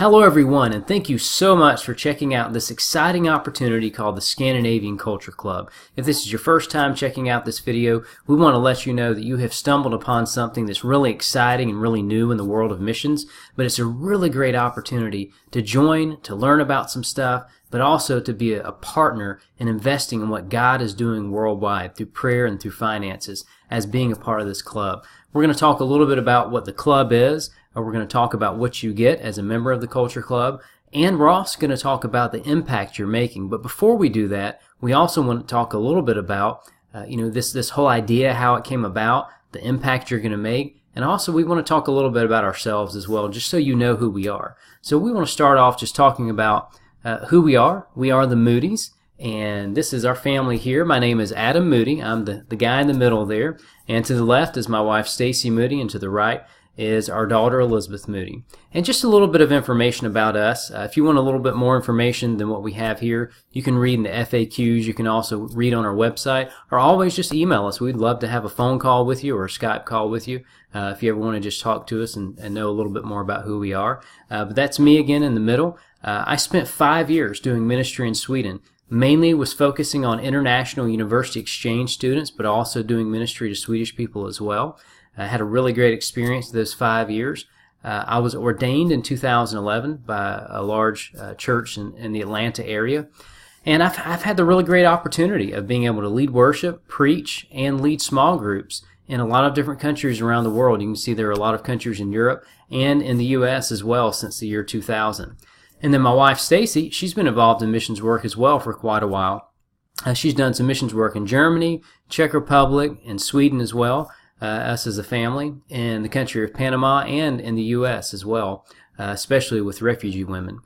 Hello everyone, and thank you so much for checking out this exciting opportunity called the Scandinavian Culture Club. If this is your first time checking out this video, we want to let you know that you have stumbled upon something that's really exciting and really new in the world of missions, but it's a really great opportunity to join, to learn about some stuff, but also to be a partner in investing in what God is doing worldwide through prayer and through finances as being a part of this club. We're going to talk a little bit about what the club is. We're going to talk about what you get as a member of the Culture Club, and we're also going to talk about the impact you're making. But before we do that, we also want to talk a little bit about this whole idea, how it came about, the impact you're going to make, and also we want to talk a little bit about ourselves as well, just so you know who we are. So we want to start off just talking about who we are. We are the Moody's, and this is our family here. My name is Adam Moody. I'm the guy in the middle there, and to the left is my wife Stacy Moody, and to the right is our daughter Elizabeth Moody. And just a little bit of information about us. If you want a little bit more information than what we have here, you can read in the FAQs. You can also read on our website, or always just email us. We'd love to have a phone call with you or a Skype call with you if you ever want to just talk to us and know a little bit more about who we are. But that's me again in the middle. I spent 5 years doing ministry in Sweden. Mainly was focusing on international university exchange students, but also doing ministry to Swedish people as well. I had a really great experience those 5 years. I was ordained in 2011 by a large church in the Atlanta area. And I've had the really great opportunity of being able to lead worship, preach, and lead small groups in a lot of different countries around the world. You can see there are a lot of countries in Europe and in the U.S. as well since the year 2000. And then my wife, Stacy, she's been involved in missions work as well for quite a while. She's done some missions work in Germany, Czech Republic, and Sweden as well. Us as a family, in the country of Panama and in the U.S. as well, especially with refugee women.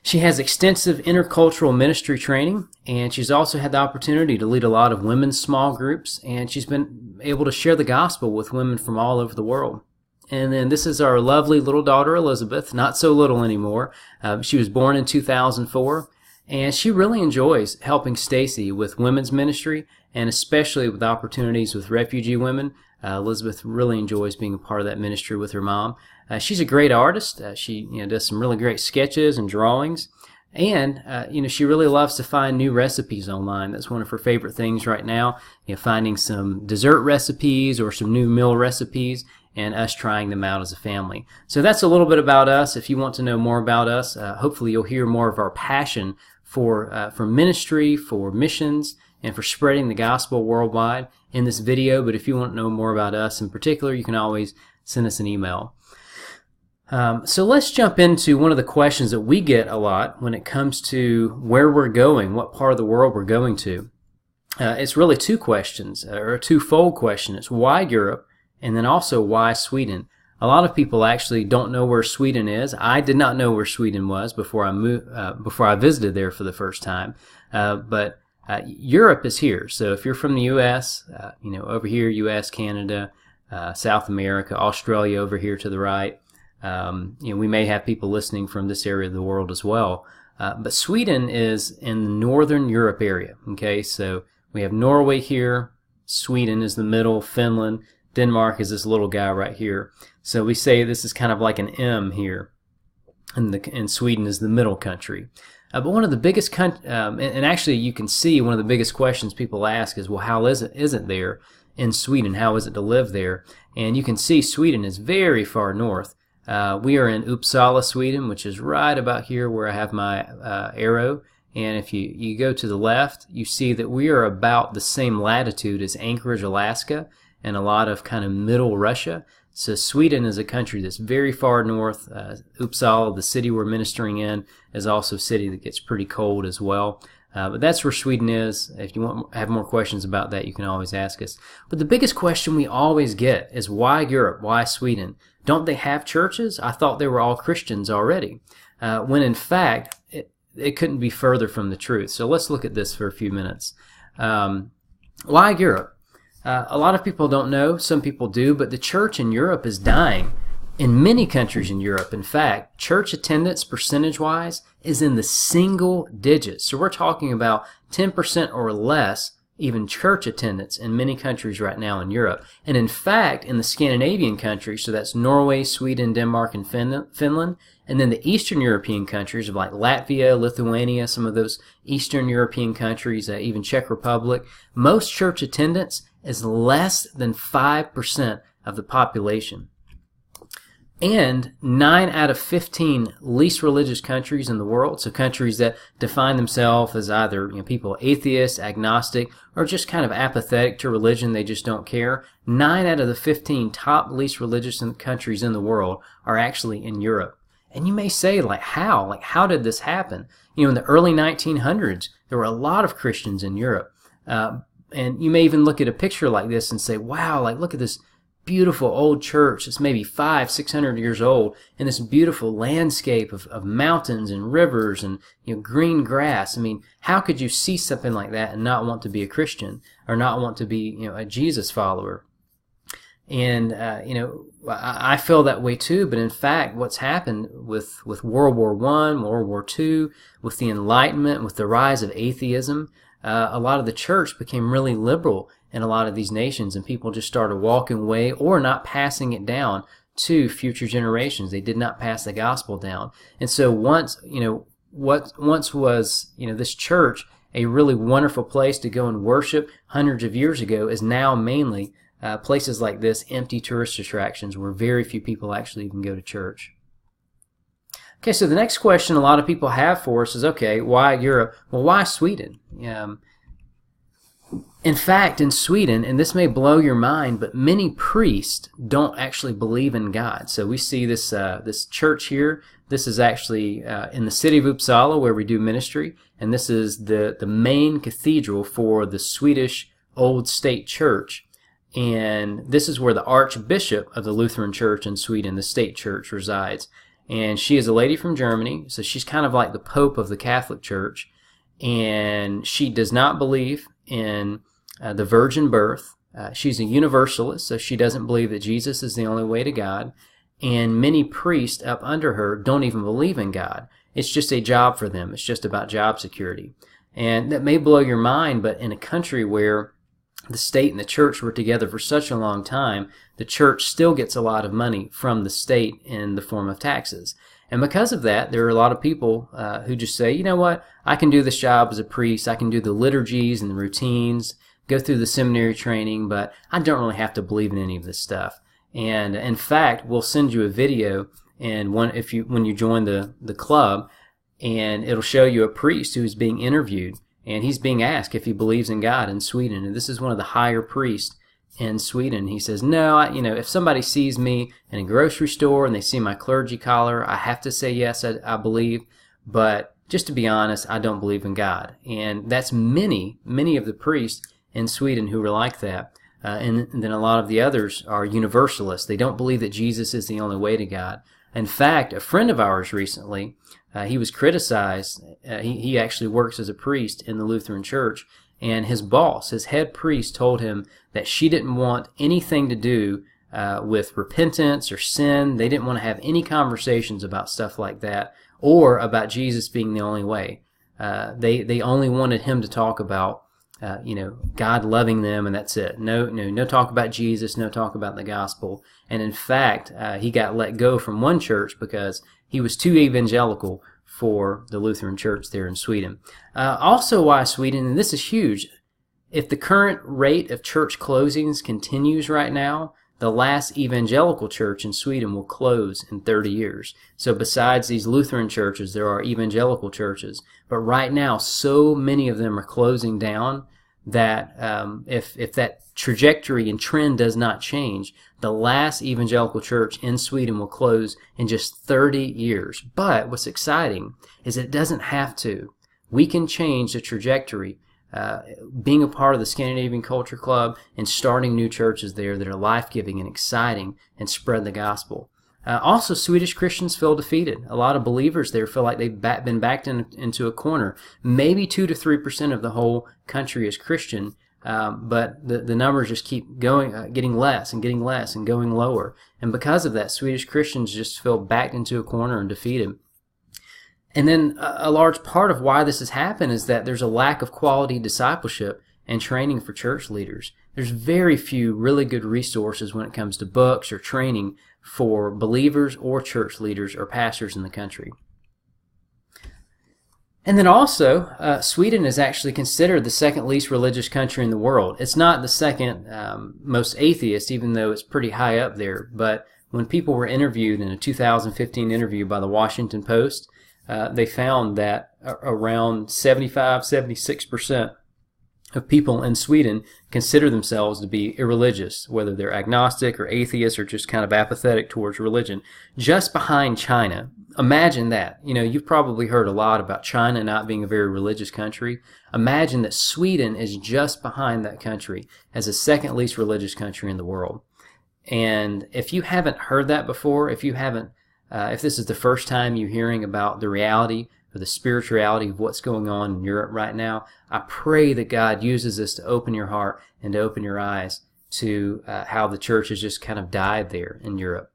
She has extensive intercultural ministry training, and she's also had the opportunity to lead a lot of women's small groups, and she's been able to share the gospel with women from all over the world. And then this is our lovely little daughter, Elizabeth, not so little anymore. She was born in 2004, and she really enjoys helping Stacy with women's ministry, and especially with opportunities with refugee women. Elizabeth really enjoys being a part of that ministry with her mom. She's a great artist. She does some really great sketches and drawings. And, she really loves to find new recipes online. That's one of her favorite things right now, finding some dessert recipes or some new meal recipes and us trying them out as a family. So that's a little bit about us. If you want to know more about us, hopefully you'll hear more of our passion for ministry, for missions, and for spreading the gospel worldwide in this video. But if you want to know more about us in particular, you can always send us an email. So let's jump into one of the questions that we get a lot when it comes to where we're going, what part of the world we're going to. It's really two questions, or a twofold question. It's why Europe, and then also why Sweden. A lot of people actually don't know where Sweden is. I did not know where Sweden was before I visited there for the first time. But Europe is here. So if you're from the U.S., over here, U.S., Canada, South America, Australia over here to the right. We may have people listening from this area of the world as well. But Sweden is in the Northern Europe area. Okay, so we have Norway here. Sweden is the middle. Finland. Denmark is this little guy right here. So we say this is kind of like an M here. And Sweden is the middle country. But one of the biggest, and actually you can see one of the biggest questions people ask is, well, how isn't there in Sweden? How is it to live there? And you can see Sweden is very far north. We are in Uppsala, Sweden, which is right about here where I have my arrow. And if you go to the left, you see that we are about the same latitude as Anchorage, Alaska, and a lot of kind of middle Russia. So Sweden is a country that's very far north. Uppsala, the city we're ministering in, is also a city that gets pretty cold as well. But that's where Sweden is. If you have more questions about that, you can always ask us. But the biggest question we always get is why Europe? Why Sweden? Don't they have churches? I thought they were all Christians already. When in fact, it couldn't be further from the truth. So let's look at this for a few minutes. Why Europe? A lot of people don't know, some people do, but the church in Europe is dying. In many countries in Europe, in fact, church attendance percentage-wise is in the single digits. So we're talking about 10% or less even church attendance in many countries right now in Europe. And in fact, in the Scandinavian countries, so that's Norway, Sweden, Denmark, and Finland, and then the Eastern European countries of like Latvia, Lithuania, some of those Eastern European countries, even Czech Republic, most church attendance is less than 5% of the population. And 9 out of 15 least religious countries in the world, so countries that define themselves as either people atheist, agnostic, or just kind of apathetic to religion, they just don't care. 9 out of the 15 top least religious countries in the world are actually in Europe. And you may say, how? How did this happen? In the early 1900s, there were a lot of Christians in Europe. And you may even look at a picture like this and say, wow, look at this beautiful old church. It's maybe 500-600 years old, and this beautiful landscape of mountains and rivers and green grass. I mean, how could you see something like that and not want to be a Christian or not want to be a Jesus follower? And I feel that way too. But in fact, what's happened with World War I, World War II, with the Enlightenment, with the rise of atheism, a lot of the church became really liberal in a lot of these nations, and people just started walking away or not passing it down to future generations. They did not pass the gospel down. And so once was this church a really wonderful place to go and worship hundreds of years ago is now mainly places like this, empty tourist attractions where very few people actually even go to church. Okay, so the next question a lot of people have for us is, okay, why Europe? Well, why Sweden? In fact, in Sweden, and this may blow your mind, but many priests don't actually believe in God. So we see this this church here. This is actually in the city of Uppsala where we do ministry, and this is the main cathedral for the Swedish Old State Church. And this is where the Archbishop of the Lutheran Church in Sweden, the state church, resides. And she is a lady from Germany, so she's kind of like the Pope of the Catholic Church. And she does not believe in the virgin birth. She's a universalist, so she doesn't believe that Jesus is the only way to God. And many priests up under her don't even believe in God. It's just a job for them. It's just about job security. And that may blow your mind, but in a country where the state and the church were together for such a long time, the church still gets a lot of money from the state in the form of taxes. And because of that, there are a lot of people who just say, you know what, I can do this job as a priest, I can do the liturgies and the routines, go through the seminary training, but I don't really have to believe in any of this stuff. And in fact, we'll send you a video, and when you join the club, and it'll show you a priest who's being interviewed, and he's being asked if he believes in God in Sweden. And this is one of the higher priests in Sweden. He says, no, if somebody sees me in a grocery store and they see my clergy collar, I have to say yes, I believe. But just to be honest, I don't believe in God. And that's many of the priests in Sweden who are like that. And then a lot of the others are universalists. They don't believe that Jesus is the only way to God. In fact, a friend of ours recently, he was criticized. He actually works as a priest in the Lutheran Church, and his boss, his head priest, told him that she didn't want anything to do with repentance or sin. They didn't want to have any conversations about stuff like that or about Jesus being the only way. They only wanted him to talk about God loving them, and that's it. No talk about Jesus, no talk about the gospel. And in fact, he got let go from one church because he was too evangelical for the Lutheran Church there in Sweden. Also, why Sweden, and this is huge, if the current rate of church closings continues right now, the last evangelical church in Sweden will close in 30 years. So besides these Lutheran churches, there are evangelical churches. But right now, so many of them are closing down that if that trajectory and trend does not change, the last evangelical church in Sweden will close in just 30 years. But what's exciting is it doesn't have to. We can change the trajectory. Being a part of the Scandinavian Culture Club and starting new churches there that are life-giving and exciting and spread the gospel. Also, Swedish Christians feel defeated. A lot of believers there feel like they've been backed into a corner. Maybe 2 to 3% of the whole country is Christian, but the numbers just keep going, getting less and getting less and going lower. And because of that, Swedish Christians just feel backed into a corner and defeated. And then a large part of why this has happened is that there's a lack of quality discipleship and training for church leaders. There's very few really good resources when it comes to books or training for believers or church leaders or pastors in the country. And then also, Sweden is actually considered the second least religious country in the world. It's not the second most atheist, even though it's pretty high up there. But when people were interviewed in a 2015 interview by the Washington Post, they found that around 75-76% of people in Sweden consider themselves to be irreligious, whether they're agnostic or atheist or just kind of apathetic towards religion, just behind China. Imagine that. You know, you've probably heard a lot about China not being a very religious country. Imagine that Sweden is just behind that country as the second least religious country in the world. And if you haven't heard that before, if this is the first time you're hearing about the reality or the spirituality of what's going on in Europe right now, I pray that God uses this to open your heart and to open your eyes to how the church has just kind of died there in Europe.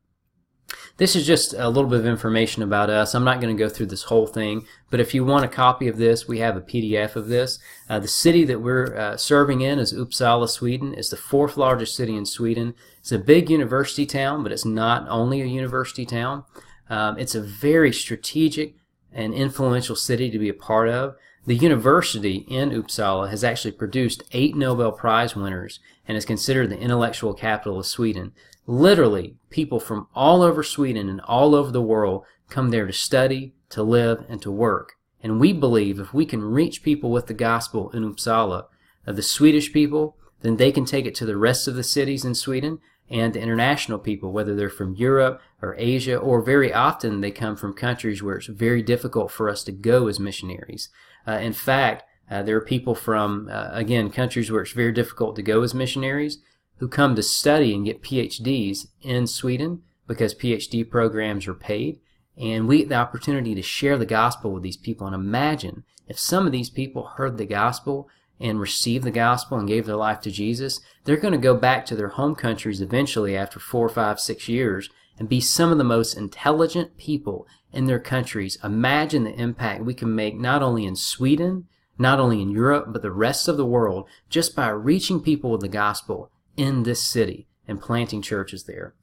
This is just a little bit of information about us. I'm not going to go through this whole thing, but if you want a copy of this, we have a PDF of this. The city that we're serving in is Uppsala, Sweden. It's the fourth largest city in Sweden. It's a big university town, but it's not only a university town. It's a very strategic and influential city to be a part of. The university in Uppsala has actually produced 8 Nobel Prize winners and is considered the intellectual capital of Sweden. Literally, people from all over Sweden and all over the world come there to study, to live, and to work. And we believe if we can reach people with the gospel in Uppsala, the Swedish people, then they can take it to the rest of the cities in Sweden and the international people, whether they're from Europe or Asia, or very often they come from countries where it's very difficult for us to go as missionaries. In fact, there are people from, again, countries where it's very difficult to go as missionaries who come to study and get PhDs in Sweden because PhD programs are paid. And we get the opportunity to share the gospel with these people. And imagine if some of these people heard the gospel and received the gospel and gave their life to Jesus, they're going to go back to their home countries eventually after 4, 5, 6 years and be some of the most intelligent people in their countries. Imagine the impact we can make not only in Sweden, not only in Europe, but the rest of the world just by reaching people with the gospel in this city and planting churches there.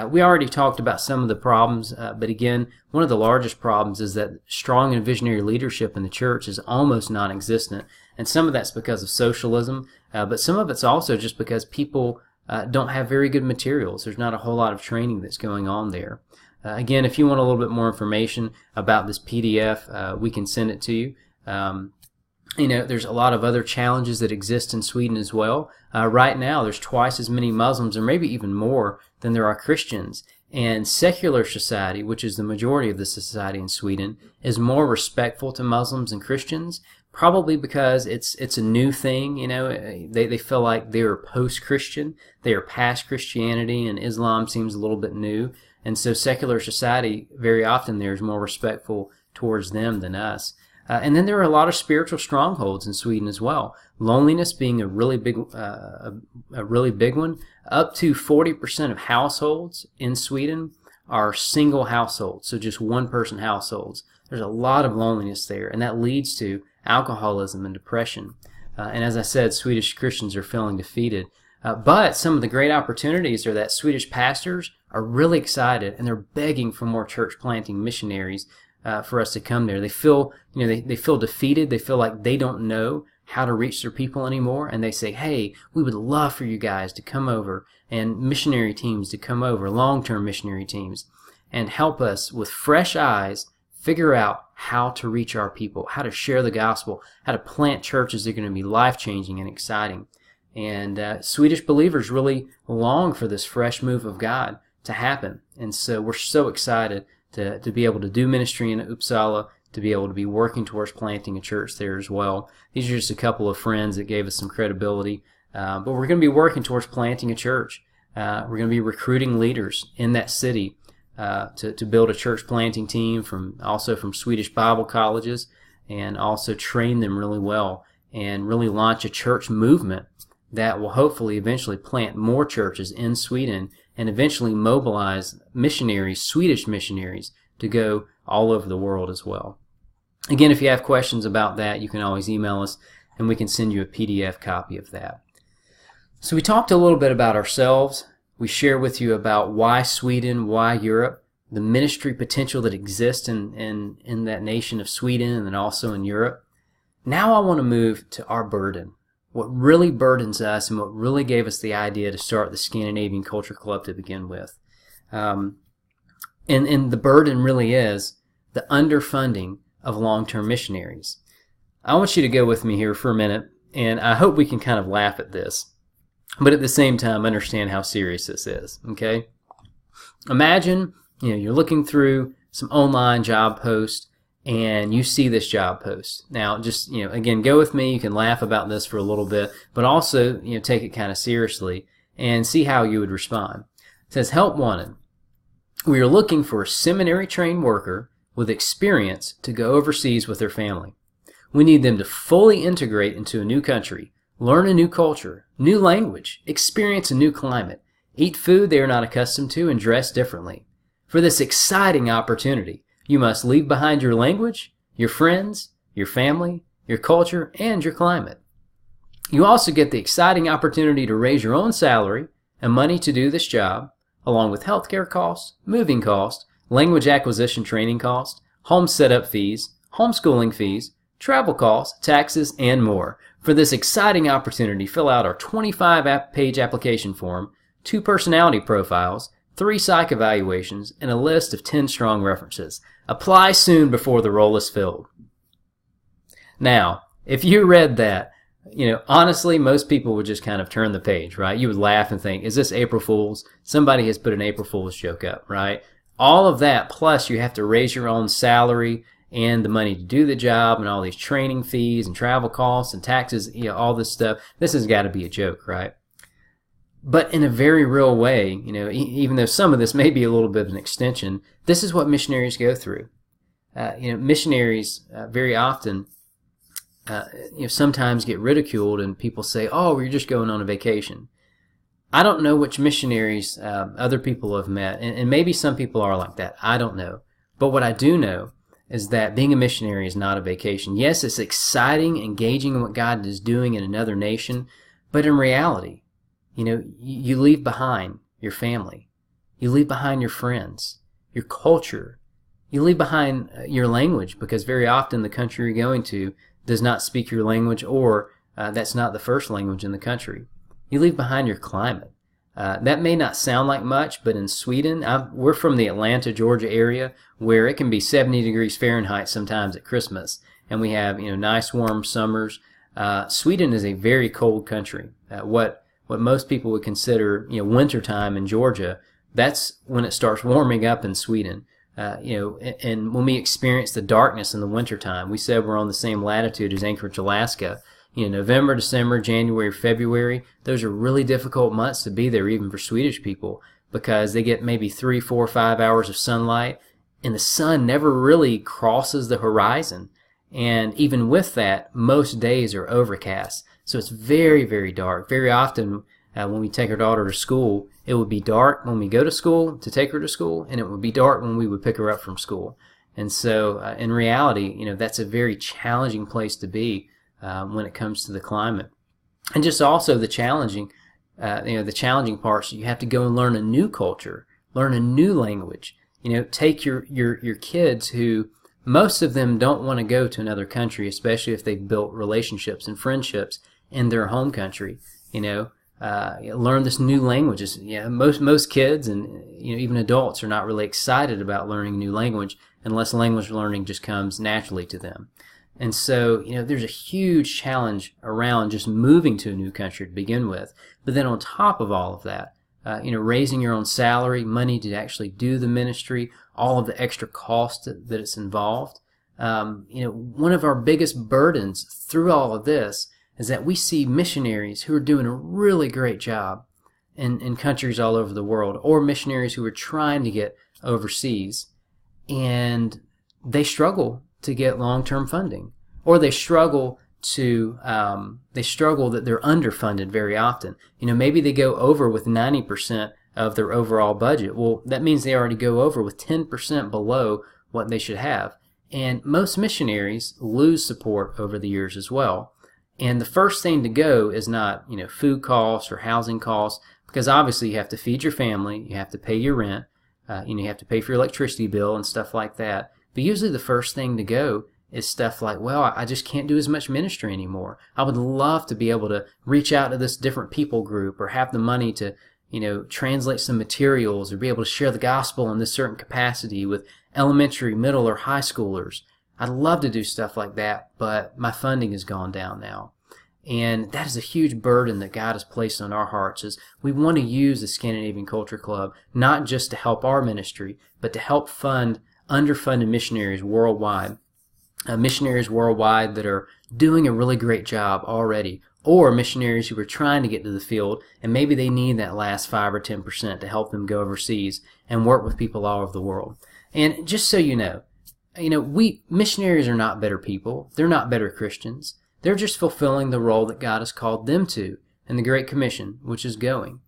We already talked about some of the problems, but again, one of the largest problems is that strong and visionary leadership in the church is almost non-existent. And some of that's because of socialism, but some of it's also just because people don't have very good materials. There's not a whole lot of training that's going on there. Again, if you want a little bit more information about this PDF, we can send it to you. You know, there's a lot of other challenges that exist in Sweden as well. Right now, there's twice as many Muslims, or maybe even more, than there are Christians. And secular society, which is the majority of the society in Sweden, is more respectful to Muslims and Christians, probably because it's a new thing. You know, they feel like they're post-Christian, they are past Christianity, and Islam seems a little bit new. And so secular society, very often, there is more respectful towards them than us. And then there are a lot of spiritual strongholds in Sweden as well. Loneliness being a really big one. Up to 40% of households in Sweden are single households, so just one-person households. There's a lot of loneliness there, and that leads to alcoholism and depression. And as I said, Swedish Christians are feeling defeated. But some of the great opportunities are that Swedish pastors are really excited, and they're begging for more church planting missionaries for us to come there. They feel, they feel defeated. They feel like they don't know how to reach their people anymore, and they say, hey, we would love for you guys to come over, and missionary teams to come over, long-term missionary teams, and help us with fresh eyes figure out how to reach our people, how to share the gospel, how to plant churches that are going to be life-changing and exciting. And Swedish believers really long for this fresh move of God to happen. And so we're so excited to be able to do ministry in Uppsala, to be able to be working towards planting a church there as well. These are just a couple of friends that gave us some credibility. But we're going to be working towards planting a church. We're going to be recruiting leaders in that city to build a church planting team also from Swedish Bible colleges, and also train them really well and really launch a church movement that will hopefully eventually plant more churches in Sweden and eventually mobilize missionaries, Swedish missionaries, to go all over the world as well. Again, if you have questions about that, you can always email us and we can send you a PDF copy of that. So we talked a little bit about ourselves. We share with you about why Sweden, why Europe, the ministry potential that exists in that nation of Sweden and then also in Europe. Now I want to move to our burden, what really burdens us and what really gave us the idea to start the Scandinavian Culture Club to begin with. And the burden really is the underfunding of long-term missionaries. I want you to go with me here for a minute, and I hope we can kind of laugh at this, but at the same time understand how serious this is, okay? Imagine, you're looking through some online job posts, and you see this job post. Now, just, again, go with me. You can laugh about this for a little bit, but also, take it kind of seriously and see how you would respond. It says, help wanted. We are looking for a seminary-trained worker with experience to go overseas with their family. We need them to fully integrate into a new country, learn a new culture, new language, experience a new climate, eat food they are not accustomed to, and dress differently. For this exciting opportunity, you must leave behind your language, your friends, your family, your culture, and your climate. You also get the exciting opportunity to raise your own salary and money to do this job, along with healthcare costs, moving costs, language acquisition training costs, home setup fees, homeschooling fees, travel costs, taxes, and more. For this exciting opportunity, fill out our 25-page application form, 2 personality profiles, 3 psych evaluations, and a list of 10 strong references. Apply soon before the role is filled. Now, if you read that, honestly, most people would just kind of turn the page, right? You would laugh and think, is this April Fool's? Somebody has put an April Fool's joke up, right? All of that, plus you have to raise your own salary and the money to do the job and all these training fees and travel costs and taxes, all this stuff. This has got to be a joke, right? But in a very real way, even though some of this may be a little bit of an extension, this is what missionaries go through. Missionaries very often, sometimes get ridiculed, and people say, "Oh, you're just going on a vacation." I don't know which missionaries other people have met, and maybe some people are like that. I don't know. But what I do know is that being a missionary is not a vacation. Yes, it's exciting, engaging in what God is doing in another nation, but in reality, you leave behind your family. You leave behind your friends, your culture. You leave behind your language, because very often the country you're going to does not speak your language, or that's not the first language in the country. You leave behind your climate. That may not sound like much, but in Sweden, we're from the Atlanta, Georgia area, where it can be 70 degrees Fahrenheit sometimes at Christmas, and we have nice warm summers. Sweden is a very cold country. What most people would consider wintertime in Georgia, that's when it starts warming up in Sweden. And when we experience the darkness in the wintertime, we said we're on the same latitude as Anchorage, Alaska. November, December, January, February, those are really difficult months to be there, even for Swedish people, because they get maybe 3, 4, 5 hours of sunlight, and the sun never really crosses the horizon. And even with that, most days are overcast. So it's very, very dark. Very often, when we take our daughter to school, it would be dark when we go to school to take her to school, and it would be dark when we would pick her up from school. And so, in reality, that's a very challenging place to be when it comes to the climate. And just also the challenging parts. You have to go and learn a new culture, learn a new language. Take your kids, who most of them don't want to go to another country, especially if they've built relationships and friendships in their home country. Learn this new language. Most kids and even adults are not really excited about learning a new language unless language learning just comes naturally to them. And so, there's a huge challenge around just moving to a new country to begin with. But then on top of all of that, raising your own salary, money to actually do the ministry, all of the extra cost that it's involved. One of our biggest burdens through all of this is that we see missionaries who are doing a really great job in countries all over the world, or missionaries who are trying to get overseas, and they struggle to get long-term funding, or they struggle that they're underfunded very often. Maybe they go over with 90% of their overall budget. Well, that means they already go over with 10% below what they should have. And most missionaries lose support over the years as well. And the first thing to go is not, food costs or housing costs, because obviously you have to feed your family, you have to pay your rent, you have to pay for your electricity bill and stuff like that. But usually the first thing to go is stuff like, well, I just can't do as much ministry anymore. I would love to be able to reach out to this different people group, or have the money to, translate some materials, or be able to share the gospel in this certain capacity with elementary, middle, or high schoolers. I'd love to do stuff like that, but my funding has gone down now. And that is a huge burden that God has placed on our hearts, is we want to use the Scandinavian Culture Club not just to help our ministry, but to help fund underfunded missionaries worldwide. Missionaries worldwide that are doing a really great job already, or missionaries who are trying to get to the field, and maybe they need that last 5 or 10% to help them go overseas and work with people all over the world. And just so you know, we missionaries are not better people. They're not better Christians. They're just fulfilling the role that God has called them to in the Great Commission, which is going.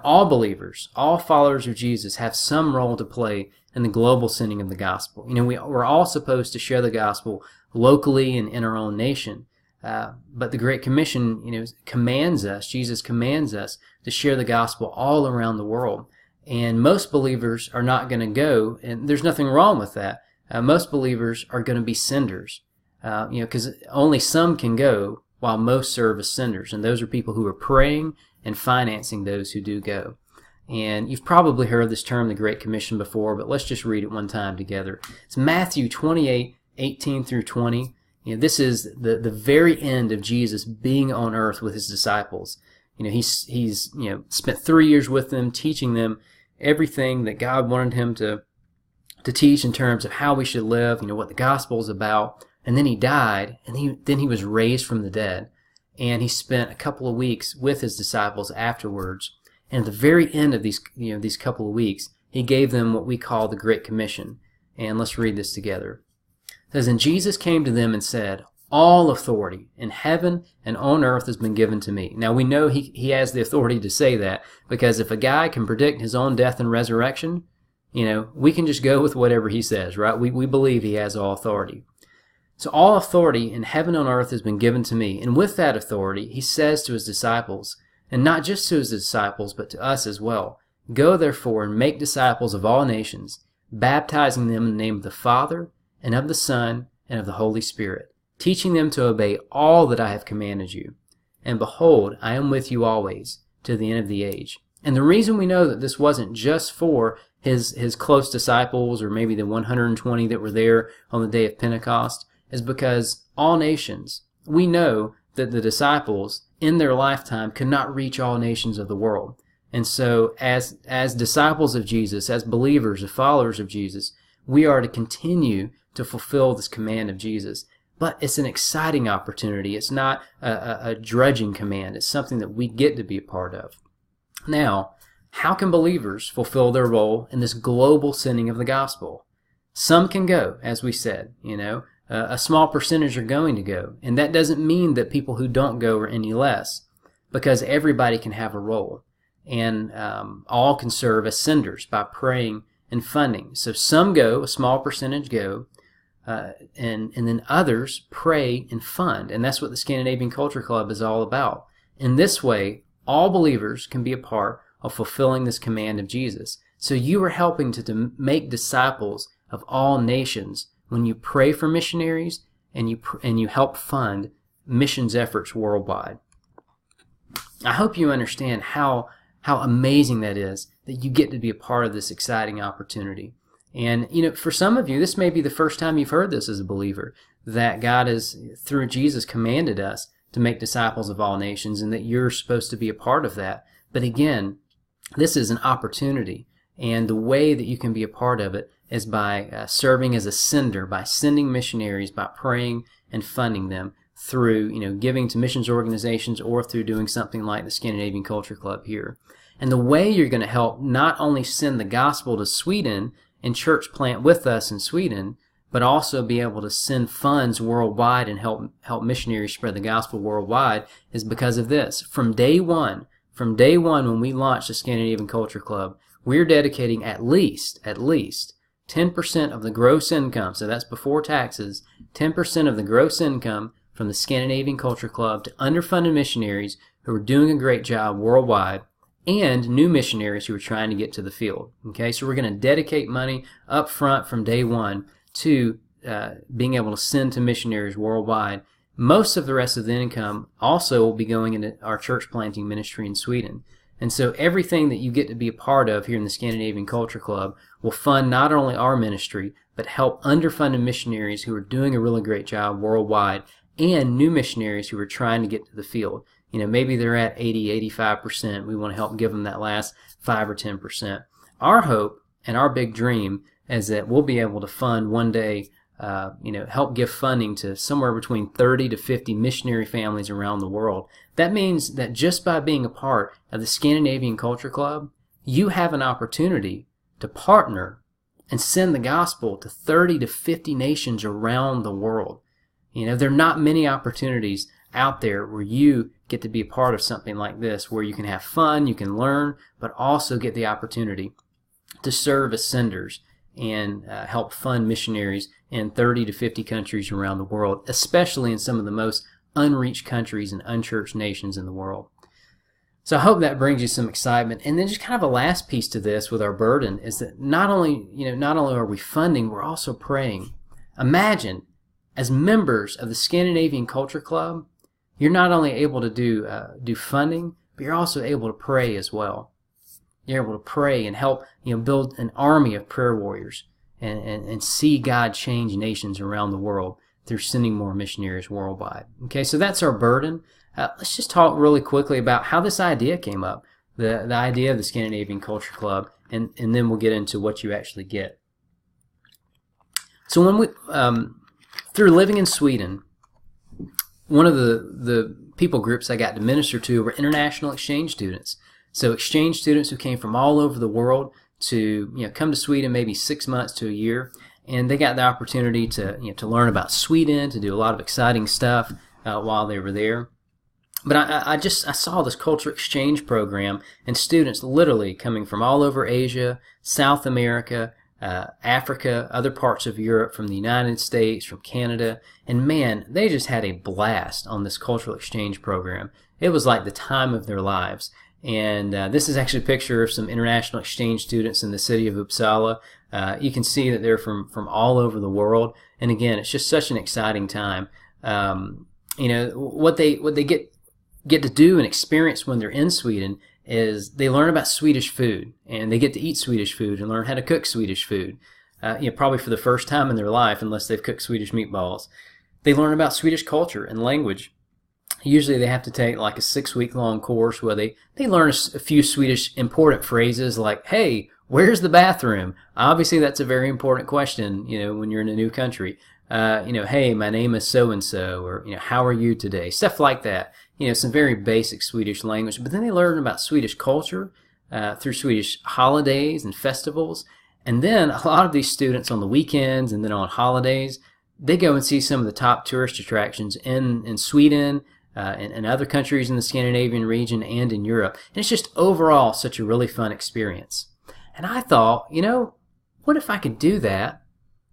All believers, all followers of Jesus have some role to play in the global sending of the gospel. We're all supposed to share the gospel locally and in our own nation. But the Great Commission, commands us, Jesus commands us to share the gospel all around the world. And most believers are not going to go, and there's nothing wrong with that. Most believers are going to be senders, because only some can go while most serve as senders. And those are people who are praying and financing those who do go. And you've probably heard this term, the Great Commission, before, but let's just read it one time together. It's Matthew 28:18 through 20. This is the very end of Jesus being on earth with his disciples. He's spent 3 years with them, teaching them everything that God wanted him to teach in terms of how we should live, what the gospel is about. And then he died, and then he was raised from the dead. And he spent a couple of weeks with his disciples afterwards. And at the very end of these couple of weeks, he gave them what we call the Great Commission. And let's read this together. It says, "And Jesus came to them and said, 'All authority in heaven and on earth has been given to me.'" Now we know he has the authority to say that, because if a guy can predict his own death and resurrection, we can just go with whatever he says, right? We believe he has all authority. So all authority in heaven and on earth has been given to me. And with that authority, he says to his disciples, and not just to his disciples, but to us as well, "Go therefore and make disciples of all nations, baptizing them in the name of the Father, and of the Son, and of the Holy Spirit, teaching them to obey all that I have commanded you. And behold, I am with you always, to the end of the age." And the reason we know that this wasn't just for his close disciples, or maybe the 120 that were there on the day of Pentecost, is because all nations, we know that the disciples in their lifetime could not reach all nations of the world. And so as disciples of Jesus, as believers, as followers of Jesus, we are to continue to fulfill this command of Jesus. But it's an exciting opportunity. It's not a drudging command. It's something that we get to be a part of. Now, how can believers fulfill their role in this global sending of the gospel? Some can go, as we said, a small percentage are going to go. And that doesn't mean that people who don't go are any less, because everybody can have a role. And all can serve as senders by praying and funding. So some go, a small percentage go, and then others pray and fund. And that's what the Scandinavian Culture Club is all about. In this way, all believers can be a part of fulfilling this command of Jesus. So you are helping to make disciples of all nations when you pray for missionaries and you help fund missions efforts worldwide. I hope you understand how amazing that is, that you get to be a part of this exciting opportunity. And, for some of you, this may be the first time you've heard this as a believer, that God has, through Jesus, commanded us to make disciples of all nations, and that you're supposed to be a part of that. But again, this is an opportunity, and the way that you can be a part of it is by serving as a sender, by sending missionaries, by praying and funding them through, giving to missions organizations, or through doing something like the Scandinavian Culture Club here. And the way you're going to help not only send the gospel to Sweden and church plant with us in Sweden, but also be able to send funds worldwide and help missionaries spread the gospel worldwide, is because of this. From day one when we launched the Scandinavian Culture Club, we're dedicating at least 10% of the gross income, so that's before taxes, 10% of the gross income from the Scandinavian Culture Club to underfunded missionaries who are doing a great job worldwide and new missionaries who are trying to get to the field. Okay, so we're going to dedicate money up front from day one to being able to send to missionaries worldwide. Most of the rest of the income also will be going into our church planting ministry in Sweden. And so everything that you get to be a part of here in the Scandinavian Culture Club will fund not only our ministry, but help underfunded missionaries who are doing a really great job worldwide and new missionaries who are trying to get to the field. You know, maybe they're at 80, 85%. We want to help give them that last 5 or 10%. Our hope and our big dream is that we'll be able to fund one day, help give funding to somewhere between 30 to 50 missionary families around the world. That means that just by being a part of the Scandinavian Culture Club, you have an opportunity to partner and send the gospel to 30 to 50 nations around the world. You know, there are not many opportunities out there where you get to be a part of something like this, where you can have fun, you can learn, but also get the opportunity to serve as senders and help fund missionaries in 30 to 50 countries around the world, especially in some of the most unreached countries and unchurched nations in the world. So I hope that brings you some excitement. And then just kind of a last piece to this with our burden is that not only are we funding, we're also praying. Imagine, as members of the Scandinavian Culture Club, you're not only able to do funding, but you're also able to pray as well. You're able to pray and help build an army of prayer warriors and see God change nations around the world through sending more missionaries worldwide. Okay, so that's our burden. Let's just talk really quickly about how this idea came up, the idea of the Scandinavian Culture Club, and then we'll get into what you actually get. So when we, through living in Sweden, one of the people groups I got to minister to were international exchange students. So exchange students who came from all over the world to come to Sweden maybe 6 months to a year, and they got the opportunity to learn about Sweden, to do a lot of exciting stuff while they were there. But I saw this culture exchange program and students literally coming from all over Asia, South America, Africa, other parts of Europe, from the United States, from Canada, and man, they just had a blast on this cultural exchange program. It was like the time of their lives. And this is actually a picture of some international exchange students in the city of Uppsala. You can see that they're from all over the world. And again, it's just such an exciting time. What they get to do and experience when they're in Sweden is they learn about Swedish food, and they get to eat Swedish food and learn how to cook Swedish food, probably for the first time in their life, unless they've cooked Swedish meatballs. They learn about Swedish culture and language. Usually they have to take like a 6-week-long course where they learn a few Swedish important phrases like, hey, where's the bathroom? Obviously that's a very important question, when you're in a new country. Hey, my name is so-and-so, or, how are you today? Stuff like that. Some very basic Swedish language. But then they learn about Swedish culture through Swedish holidays and festivals. And then a lot of these students on the weekends and then on holidays, they go and see some of the top tourist attractions in Sweden, and other countries in the Scandinavian region and in Europe. And it's just overall such a really fun experience. And I thought, what if I could do that?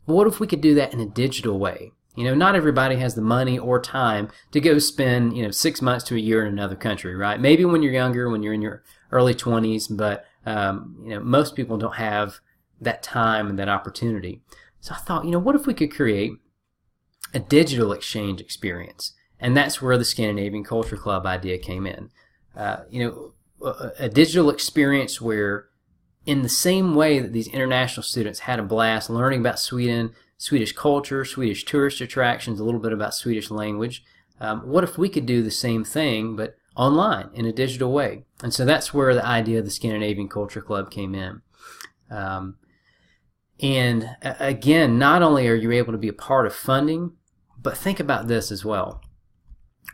What if we could do that in a digital way? Not everybody has the money or time to go spend, 6 months to a year in another country, right? Maybe when you're younger, when you're in your early 20s, but, most people don't have that time and that opportunity. So I thought, what if we could create a digital exchange experience? And that's where the Scandinavian Culture Club idea came in. A digital experience where, in the same way that these international students had a blast learning about Sweden, Swedish culture, Swedish tourist attractions, a little bit about Swedish language, what if we could do the same thing, but online, in a digital way? And so that's where the idea of the Scandinavian Culture Club came in. And again, not only are you able to be a part of funding, but think about this as well.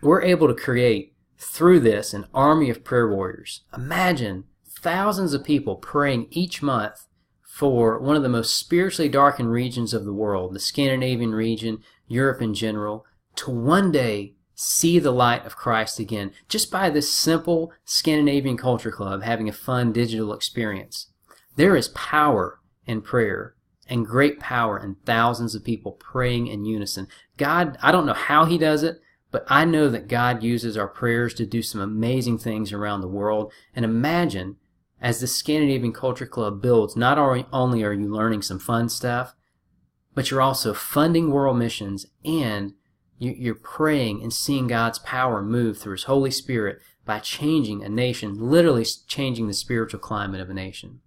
We're able to create, through this, an army of prayer warriors. Imagine thousands of people praying each month for one of the most spiritually darkened regions of the world, the Scandinavian region, Europe in general, to one day see the light of Christ again, just by this simple Scandinavian Culture Club having a fun digital experience. There is power in prayer, and great power in thousands of people praying in unison. God, I don't know how He does it, But I know that God uses our prayers to do some amazing things around the world. And imagine, as the Scandinavian Culture Club builds, not only are you learning some fun stuff, but you're also funding world missions, and you're praying and seeing God's power move through His Holy Spirit by changing a nation, literally changing the spiritual climate of a nation.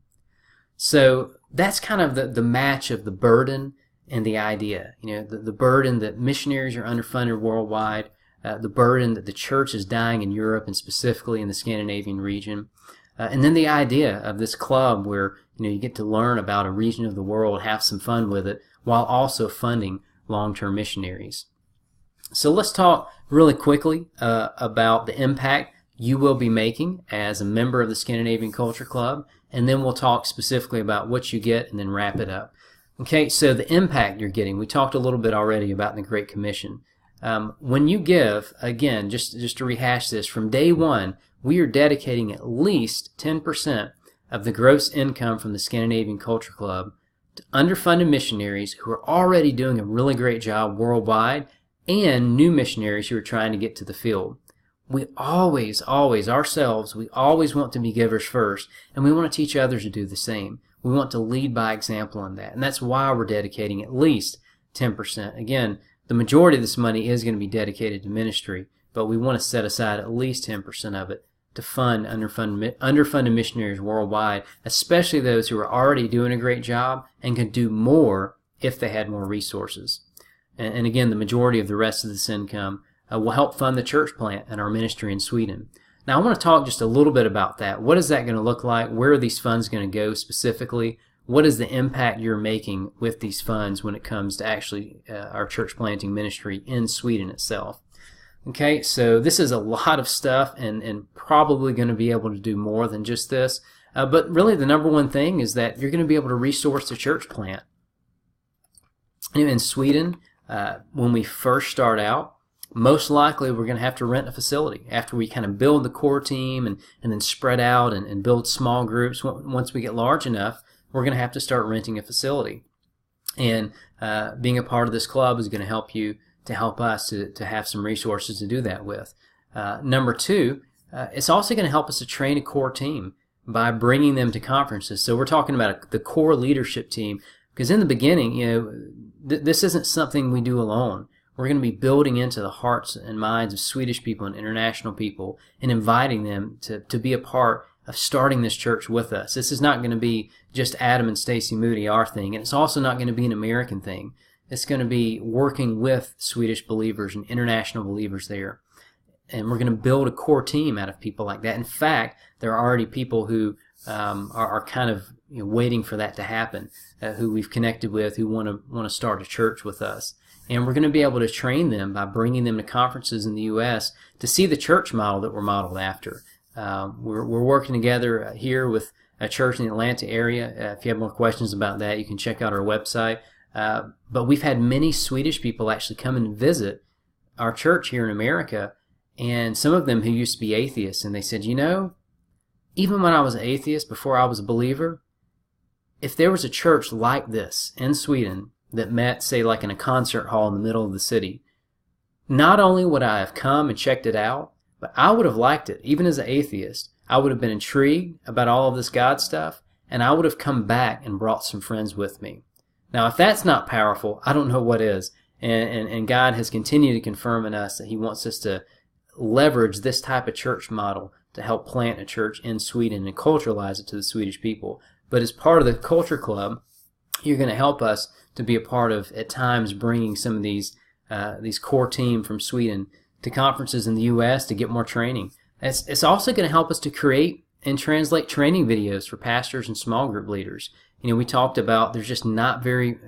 So that's kind of the match of the burden and the idea. The burden that missionaries are underfunded worldwide, the burden that the church is dying in Europe and specifically in the Scandinavian region, and then the idea of this club where you get to learn about a region of the world, have some fun with it, while also funding long-term missionaries. So let's talk really quickly about the impact you will be making as a member of the Scandinavian Culture Club, and then we'll talk specifically about what you get and then wrap it up. Okay, so the impact you're getting, we talked a little bit already about the Great Commission. When you give, again, just to rehash this, from day one, we are dedicating at least 10% of the gross income from the Scandinavian Culture Club to underfunded missionaries who are already doing a really great job worldwide, and new missionaries who are trying to get to the field. We always ourselves, we always want to be givers first, and we want to teach others to do the same. We want to lead by example in that, and that's why we're dedicating at least 10%. Again, the majority of this money is going to be dedicated to ministry, but we want to set aside at least 10% of it to fund underfunded missionaries worldwide, especially those who are already doing a great job and could do more if they had more resources. And again, the majority of the rest of this income will help fund the church plant and our ministry in Sweden. Now, I want to talk just a little bit about that. What is that going to look like? Where are these funds going to go specifically? What is the impact you're making with these funds when it comes to actually our church planting ministry in Sweden itself? Okay, so this is a lot of stuff, and probably going to be able to do more than just this. But really the number one thing is that you're going to be able to resource the church plant. In Sweden, when we first start out, most likely we're going to have to rent a facility after we kind of build the core team and then spread out and build small groups. Once we get large enough, we're going to have to start renting a facility. And being a part of this club is going to help you to help us to have some resources to do that with. Number two, it's also going to help us to train a core team by bringing them to conferences. So we're talking about the core leadership team, because in the beginning, this isn't something we do alone. We're going to be building into the hearts and minds of Swedish people and international people and inviting them to be a part of starting this church with us. This is not going to be just Adam and Stacy Moody, our thing, and it's also not going to be an American thing. It's going to be working with Swedish believers and international believers there. And we're going to build a core team out of people like that. In fact, there are already people who are kind of waiting for that to happen, who we've connected with, who want to start a church with us. And we're going to be able to train them by bringing them to conferences in the U.S. to see the church model that we're modeled after. We're working together here with a church in the Atlanta area. If you have more questions about that, you can check out our website. But we've had many Swedish people actually come and visit our church here in America, and some of them who used to be atheists, and they said, even when I was an atheist, before I was a believer, if there was a church like this in Sweden that met, say, like in a concert hall in the middle of the city, not only would I have come and checked it out, but I would have liked it. Even as an atheist, I would have been intrigued about all of this God stuff, and I would have come back and brought some friends with me. Now, if that's not powerful, I don't know what is. And God has continued to confirm in us that He wants us to leverage this type of church model to help plant a church in Sweden and culturalize it to the Swedish people. But as part of the Culture Club, you're going to help us to be a part of, at times, bringing some of these core team from Sweden to conferences in the U.S. to get more training. It's also going to help us to create and translate training videos for pastors and small group leaders. We talked about there's just not very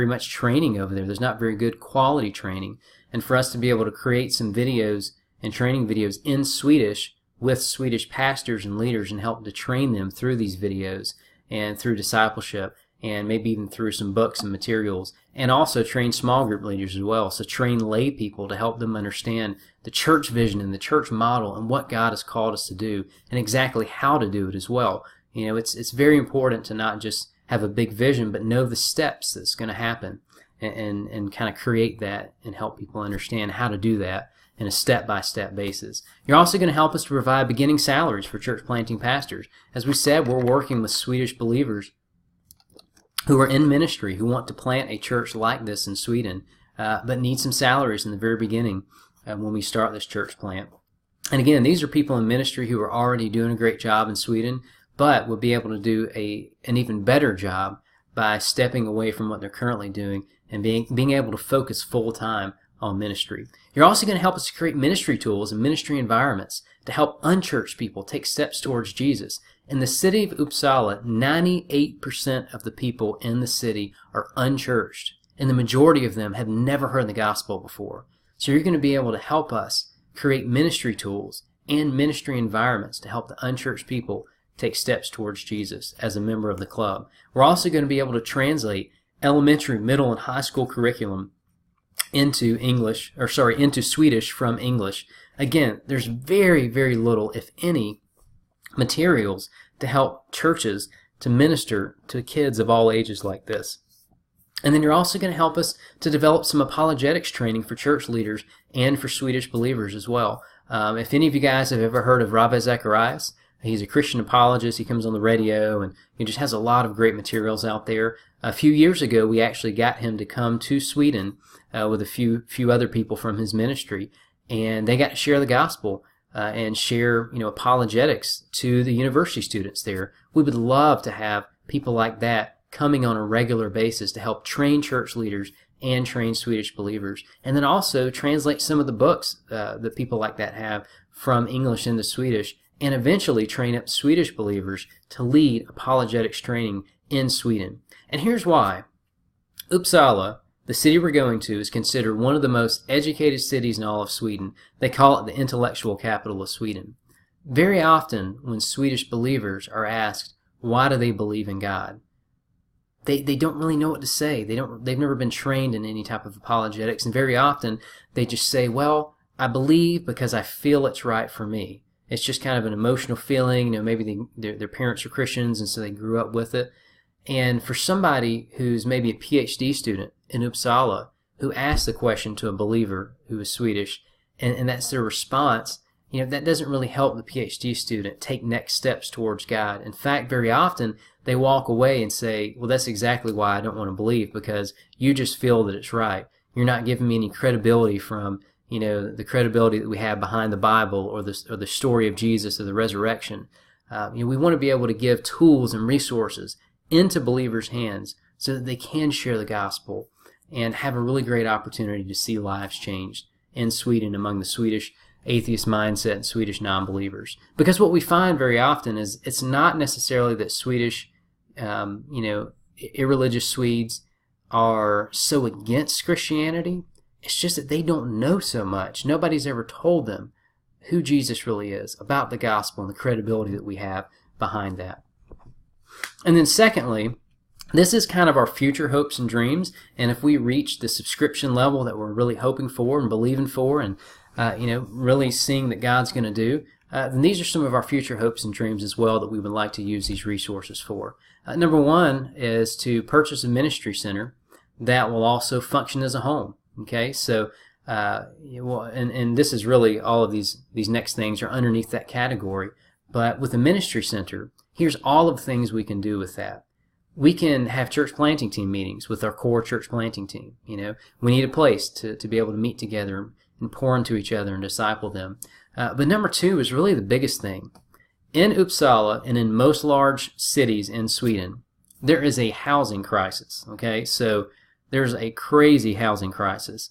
much training over there. There's not very good quality training. And for us to be able to create some videos and training videos in Swedish with Swedish pastors and leaders and help to train them through these videos and through discipleship and maybe even through some books and materials, and also train small group leaders as well. So train lay people to help them understand the church vision and the church model and what God has called us to do and exactly how to do it as well. It's very important to not just have a big vision, but know the steps that's going to happen. and kind of create that and help people understand how to do that in a step-by-step basis. You're also going to help us to provide beginning salaries for church planting pastors. As we said, we're working with Swedish believers who are in ministry, who want to plant a church like this in Sweden, but need some salaries in the very beginning when we start this church plant. And again, these are people in ministry who are already doing a great job in Sweden, but will be able to do an even better job by stepping away from what they're currently doing and being able to focus full-time on ministry. You're also going to help us to create ministry tools and ministry environments to help unchurched people take steps towards Jesus. In the city of Uppsala, 98% of the people in the city are unchurched, and the majority of them have never heard the gospel before. So you're going to be able to help us create ministry tools and ministry environments to help the unchurched people take steps towards Jesus as a member of the club. We're also going to be able to translate elementary, middle, and high school curriculum into Swedish from English. Again, there's very, very little, if any, materials to help churches to minister to kids of all ages like this. And then you're also going to help us to develop some apologetics training for church leaders and for Swedish believers as well. If any of you guys have ever heard of Ravi Zacharias, he's a Christian apologist. He comes on the radio and he just has a lot of great materials out there. A few years ago, we actually got him to come to Sweden with a few other people from his ministry, and they got to share the gospel and share apologetics to the university students there. We would love to have people like that coming on a regular basis to help train church leaders and train Swedish believers, and then also translate some of the books that people like that have from English into Swedish, and eventually train up Swedish believers to lead apologetics training in Sweden. And here's why. Uppsala, the city we're going to, is considered one of the most educated cities in all of Sweden. They call it the intellectual capital of Sweden. Very often, when Swedish believers are asked, why do they believe in God? They don't really know what to say. They've never been trained in any type of apologetics, and very often they just say, well, I believe because I feel it's right for me. It's just kind of an emotional feeling. Maybe their parents are Christians, and so they grew up with it. And for somebody who's maybe a PhD student in Uppsala who asks the question to a believer who is Swedish, and that's their response, that doesn't really help the PhD student take next steps towards God. In fact, very often they walk away and say, well, that's exactly why I don't want to believe, because you just feel that it's right. You're not giving me any credibility from the credibility that we have behind the Bible or the story of Jesus or the resurrection. We want to be able to give tools and resources into believers' hands so that they can share the gospel and have a really great opportunity to see lives changed in Sweden among the Swedish atheist mindset and Swedish non-believers. Because what we find very often is it's not necessarily that Swedish, irreligious Swedes are so against Christianity. It's just that they don't know so much. Nobody's ever told them who Jesus really is, about the gospel and the credibility that we have behind that. And then secondly, this is kind of our future hopes and dreams, and if we reach the subscription level that we're really hoping for and believing for and really seeing that God's going to do, then these are some of our future hopes and dreams as well that we would like to use these resources for. Number one is to purchase a ministry center that will also function as a home. Okay, so and this is really all of these next things are underneath that category. But with a ministry center, here's all of the things we can do with that. We can have church planting team meetings with our core church planting team. We need a place to be able to meet together and pour into each other and disciple them. But number two is really the biggest thing. In Uppsala and in most large cities in Sweden, there is a housing crisis. Okay, so there's a crazy housing crisis.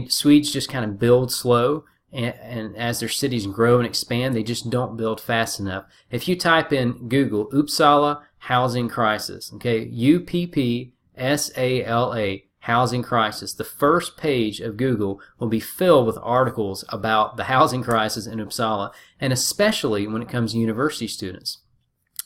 Swedes just kind of build slow, and as their cities grow and expand, they just don't build fast enough. If you type in Google Uppsala housing crisis, okay, UPPSALA housing crisis, the first page of Google will be filled with articles about the housing crisis in Uppsala, and especially when it comes to university students.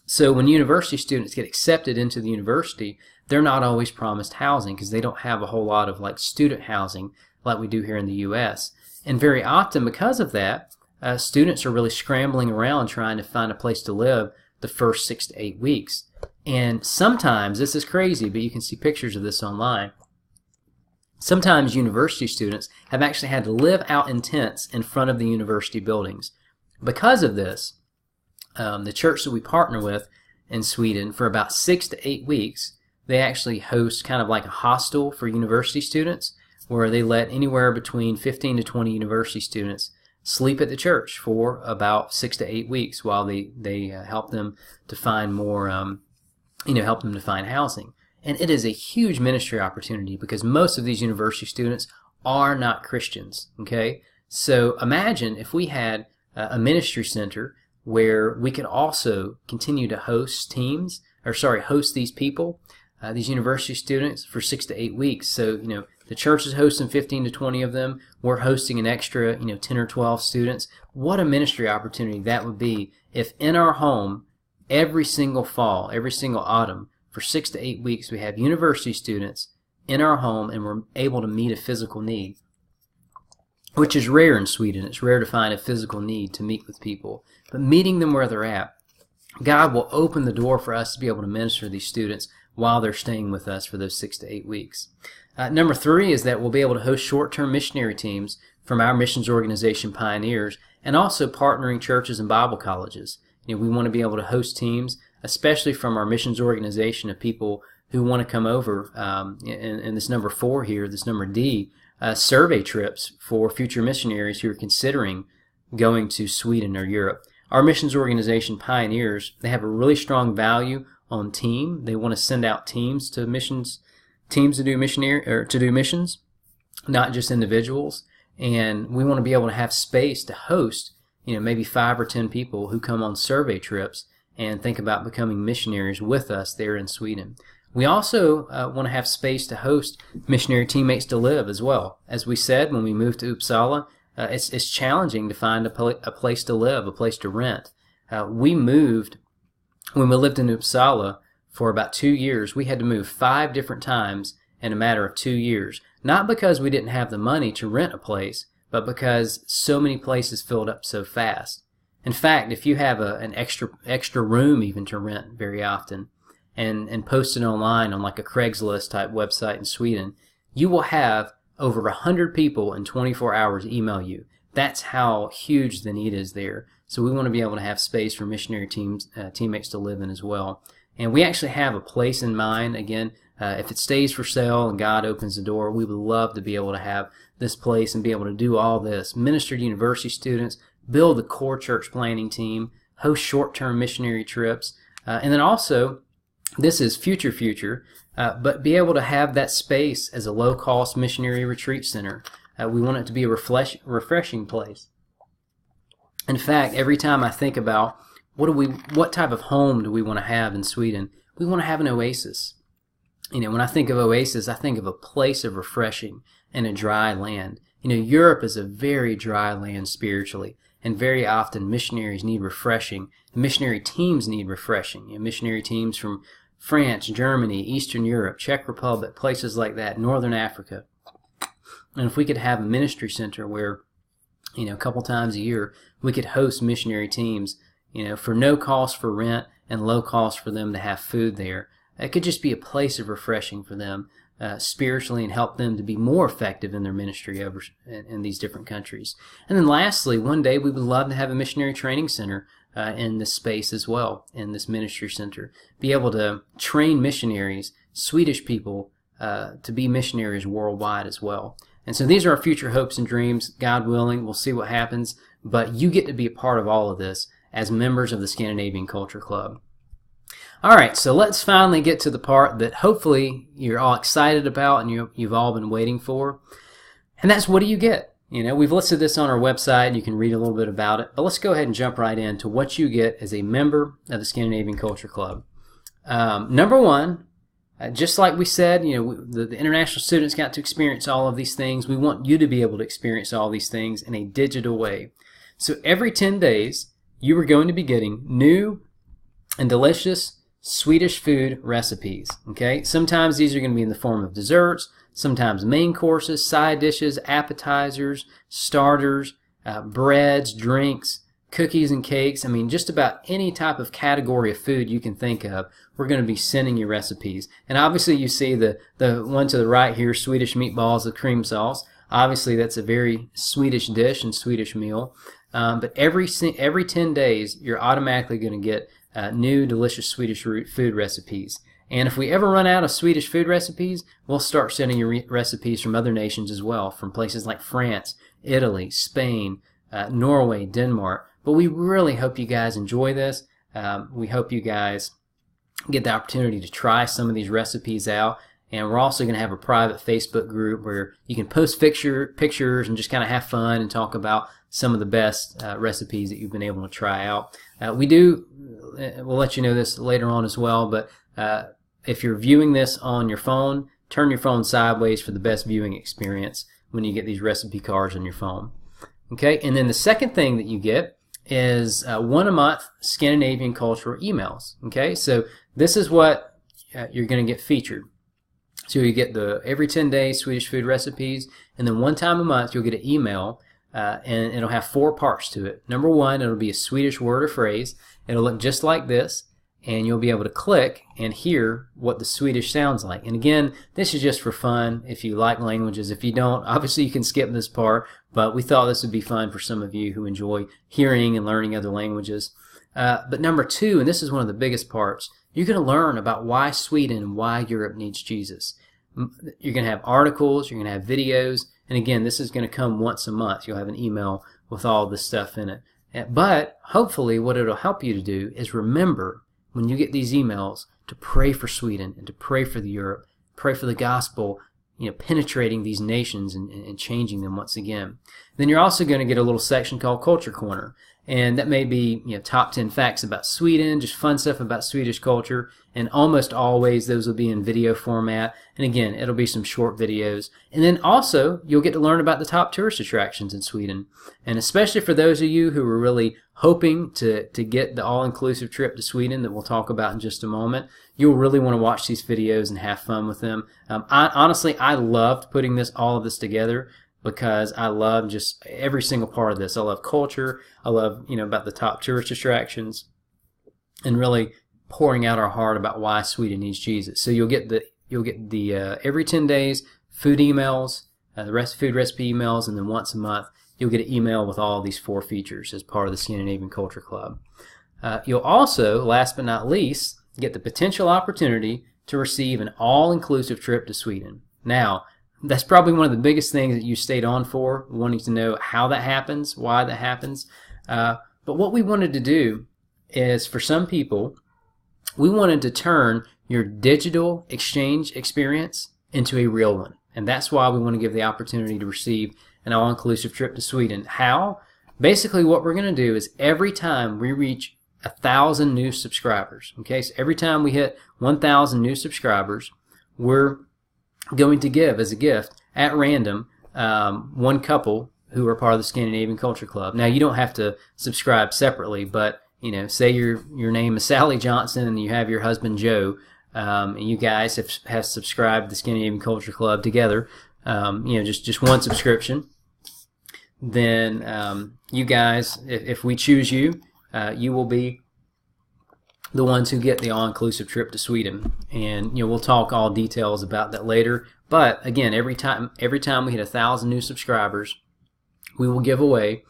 So when university students get accepted into the university, they're not always promised housing because they don't have a whole lot of student housing like we do here in the U.S. And very often because of that, students are really scrambling around trying to find a place to live the first 6 to 8 weeks. And sometimes, this is crazy, but you can see pictures of this online, Sometimes university students have actually had to live out in tents in front of the university buildings. Because of this, the church that we partner with in Sweden, for about 6 to 8 weeks, they actually host kind of like a hostel for university students, where they let anywhere between 15 to 20 university students sleep at the church for about 6 to 8 weeks while they help them to find more, help them to find housing. And it is a huge ministry opportunity because most of these university students are not Christians, okay? So imagine if we had a ministry center where we could also continue to host host these people, these university students, for 6 to 8 weeks. So, the church is hosting 15 to 20 of them. We're hosting an extra, 10 or 12 students. What a ministry opportunity that would be if in our home, every single fall, every single autumn, for 6 to 8 weeks, we have university students in our home and we're able to meet a physical need, which is rare in Sweden. It's rare to find a physical need to meet with people. But meeting them where they're at, God will open the door for us to be able to minister to these students while they're staying with us for those 6 to 8 weeks. Number 3 is that we'll be able to host short-term missionary teams from our missions organization Pioneers, and also partnering churches and Bible colleges. We want to be able to host teams, especially from our missions organization, of people who want to come over, and this number 4 here, this number D, survey trips for future missionaries who are considering going to Sweden or Europe. Our missions organization Pioneers, they have a really strong value on team. They want to send out teams to missions, teams to do missions, not just individuals. And we want to be able to have space to host, maybe 5 or 10 people who come on survey trips and think about becoming missionaries with us there in Sweden. We also want to have space to host missionary teammates to live as well. As we said, when we moved to Uppsala, it's challenging to find a place to live, a place to rent. We moved, when we lived in Uppsala for about 2 years, we had to move 5 different times in a matter of 2 years. Not because we didn't have the money to rent a place, but because so many places filled up so fast. In fact, if you have an extra room even to rent very often, and post it online on like a Craigslist type website in Sweden, you will have over 100 people in 24 hours email you. That's how huge the need is there. So we want to be able to have space for missionary teammates to live in as well. And we actually have a place in mind. Again, if it stays for sale and God opens the door, we would love to be able to have this place and be able to do all this. Minister to university students, build the core church planning team, host short-term missionary trips, and then also, this is future, but be able to have that space as a low-cost missionary retreat center. We want it to be a refreshing place. In fact, every time I think about what type of home do we want to have in Sweden, we want to have an oasis. When I think of oasis, I think of a place of refreshing in a dry land. Europe is a very dry land spiritually, and very often missionaries need refreshing. Missionary teams need refreshing. Missionary teams from France, Germany, Eastern Europe, Czech Republic, places like that, Northern Africa. And if we could have a ministry center where, a couple times a year, we could host missionary teams, for no cost for rent and low cost for them to have food there. It could just be a place of refreshing for them spiritually, and help them to be more effective in their ministry over in these different countries. And then lastly, one day we would love to have a missionary training center in this space as well, in this ministry center. Be able to train missionaries, Swedish people, to be missionaries worldwide as well. And so these are our future hopes and dreams. God willing, we'll see what happens, but you get to be a part of all of this as members of the Scandinavian Culture Club. All right, so let's finally get to the part that hopefully you're all excited about and you've all been waiting for. And that's, what do you get? We've listed this on our website and you can read a little bit about it, but let's go ahead and jump right into what you get as a member of the Scandinavian Culture Club. Number 1, just like we said, the international students got to experience all of these things. We want you to be able to experience all these things in a digital way. So every 10 days, you are going to be getting new and delicious Swedish food recipes. Okay, sometimes these are going to be in the form of desserts, sometimes main courses, side dishes, appetizers, starters, breads, drinks, cookies and cakes. I mean, just about any type of category of food you can think of, we're going to be sending you recipes. And obviously you see the one to the right here, Swedish meatballs with cream sauce. Obviously that's a very Swedish dish and Swedish meal. But every 10 days, you're automatically going to get new delicious Swedish food recipes. And if we ever run out of Swedish food recipes, we'll start sending you recipes from other nations as well, from places like France, Italy, Spain, Norway, Denmark. But we really hope you guys enjoy this. We hope you guys get the opportunity to try some of these recipes out. And we're also going to have a private Facebook group where you can post pictures and just kind of have fun and talk about some of the best recipes that you've been able to try out. We'll let you know this later on as well, but if you're viewing this on your phone, turn your phone sideways for the best viewing experience when you get these recipe cards on your phone. Okay, and then the second thing that you get is 1 a month Scandinavian cultural emails. Okay, so this is what you're going to get featured. So you get the every 10 days Swedish food recipes, and then one time a month you'll get an email, and it'll have 4 parts to it. Number 1, it'll be a Swedish word or phrase. It'll look just like this, and you'll be able to click and hear what the Swedish sounds like. And again, this is just for fun if you like languages. If you don't, obviously you can skip this part, but we thought this would be fun for some of you who enjoy hearing and learning other languages. But number 2, and this is one of the biggest parts, you're going to learn about why Sweden and why Europe needs Jesus. You're going to have articles, you're going to have videos, and again, this is going to come once a month. You'll have an email with all this stuff in it. But hopefully what it'll help you to do is remember when you get these emails to pray for Sweden and to pray for the Europe, pray for the gospel, penetrating these nations and changing them once again. Then you're also going to get a little section called Culture Corner, and that may be top 10 facts about Sweden, just fun stuff about Swedish culture, and almost always those will be in video format. And again, it'll be some short videos. And then also you'll get to learn about the top tourist attractions in Sweden, and especially for those of you who are really hoping to get the all-inclusive trip to Sweden that we'll talk about in just a moment, you'll really want to watch these videos and have fun with them. Honestly, I loved putting all of this together because I love just every single part of this. I love culture. I love about the top tourist attractions, and really pouring out our heart about why Sweden needs Jesus. So you'll get the every 10 days food emails, food recipe emails, and then once a month you'll get an email with all of these 4 features as part of the Scandinavian Culture Club. You'll also, last but not least, get the potential opportunity to receive an all-inclusive trip to Sweden. Now, that's probably one of the biggest things that you stayed on for, wanting to know how that happens, why that happens. But what we wanted to do is, for some people, we wanted to turn your digital exchange experience into a real one. And that's why we want to give the opportunity to receive an all-inclusive trip to Sweden. How? Basically what we're going to do is every time we reach 1,000 new subscribers, okay, so every time we hit 1,000 new subscribers, we're going to give as a gift at random one couple who are part of the Scandinavian Culture Club. Now you don't have to subscribe separately, but say your name is Sally Johnson and you have your husband Joe, and you guys have subscribed to the Scandinavian Culture Club together, just one subscription. Then you guys, if we choose you, you will be the ones who get the all-inclusive trip to Sweden, and we'll talk all details about that later. But again, every time we hit 1,000 new subscribers, we will give away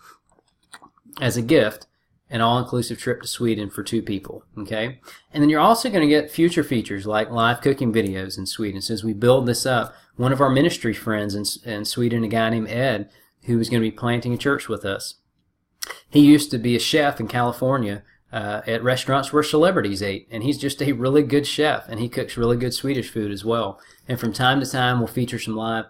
as a gift an all-inclusive trip to Sweden for 2 people. Okay, and then you're also going to get future features like live cooking videos in Sweden. So as we build this up, one of our ministry friends in Sweden, a guy named Ed, who is going to be planting a church with us. He used to be a chef in California at restaurants where celebrities ate, and he's just a really good chef, and he cooks really good Swedish food as well. And from time to time, we'll feature some live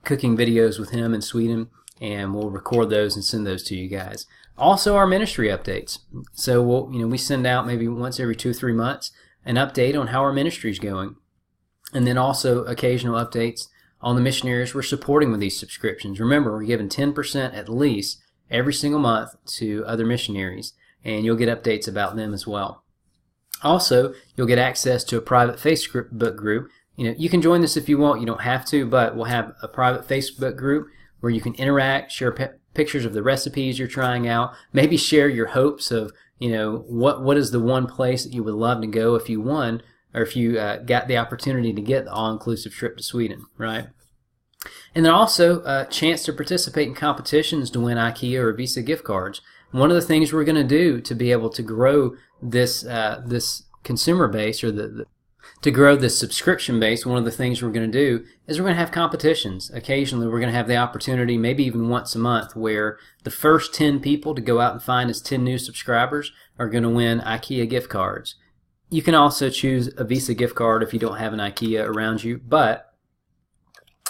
cooking videos with him in Sweden, and we'll record those and send those to you guys. Also, our ministry updates. So we send out maybe once every 2 or 3 months an update on how our ministry is going, and then also occasional updates on the missionaries we're supporting with these subscriptions. Remember, we're giving 10% at least every single month to other missionaries, and you'll get updates about them as well. Also, you'll get access to a private Facebook group. You can join this if you want. You don't have to, but we'll have a private Facebook group where you can interact, share pictures of the recipes you're trying out, maybe share your hopes of, what is the one place that you would love to go if you won, or if you got the opportunity to get the all-inclusive trip to Sweden, right? And then also a chance to participate in competitions to win IKEA or Visa gift cards. One of the things we're going to do to be able to grow this consumer base, or to grow this subscription base, one of the things we're going to do is we're going to have competitions. Occasionally we're going to have the opportunity, maybe even once a month, where the first 10 people to go out and find us 10 new subscribers are going to win IKEA gift cards. You can also choose a Visa gift card if you don't have an IKEA around you, but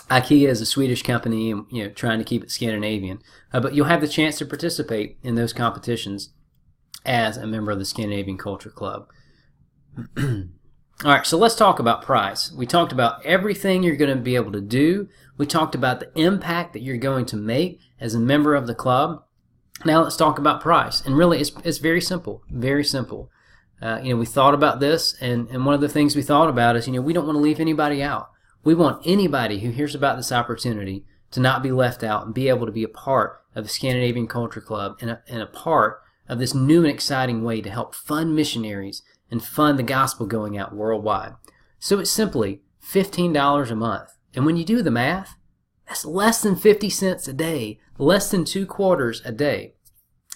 IKEA is a Swedish company, and trying to keep it Scandinavian. But you'll have the chance to participate in those competitions as a member of the Scandinavian Culture Club. All right, so let's talk about price. We talked about everything you're going to be able to do. We talked about the impact that you're going to make as a member of the club. Now let's talk about price. And really, it's very simple, very simple. We thought about this, and one of the things we thought about is, we don't want to leave anybody out. We want anybody who hears about this opportunity to not be left out and be able to be a part of the Scandinavian Culture Club and a part of this new and exciting way to help fund missionaries and fund the gospel going out worldwide. So it's simply $15 a month. And when you do the math, that's less than 50 cents a day, less than 2 quarters a day.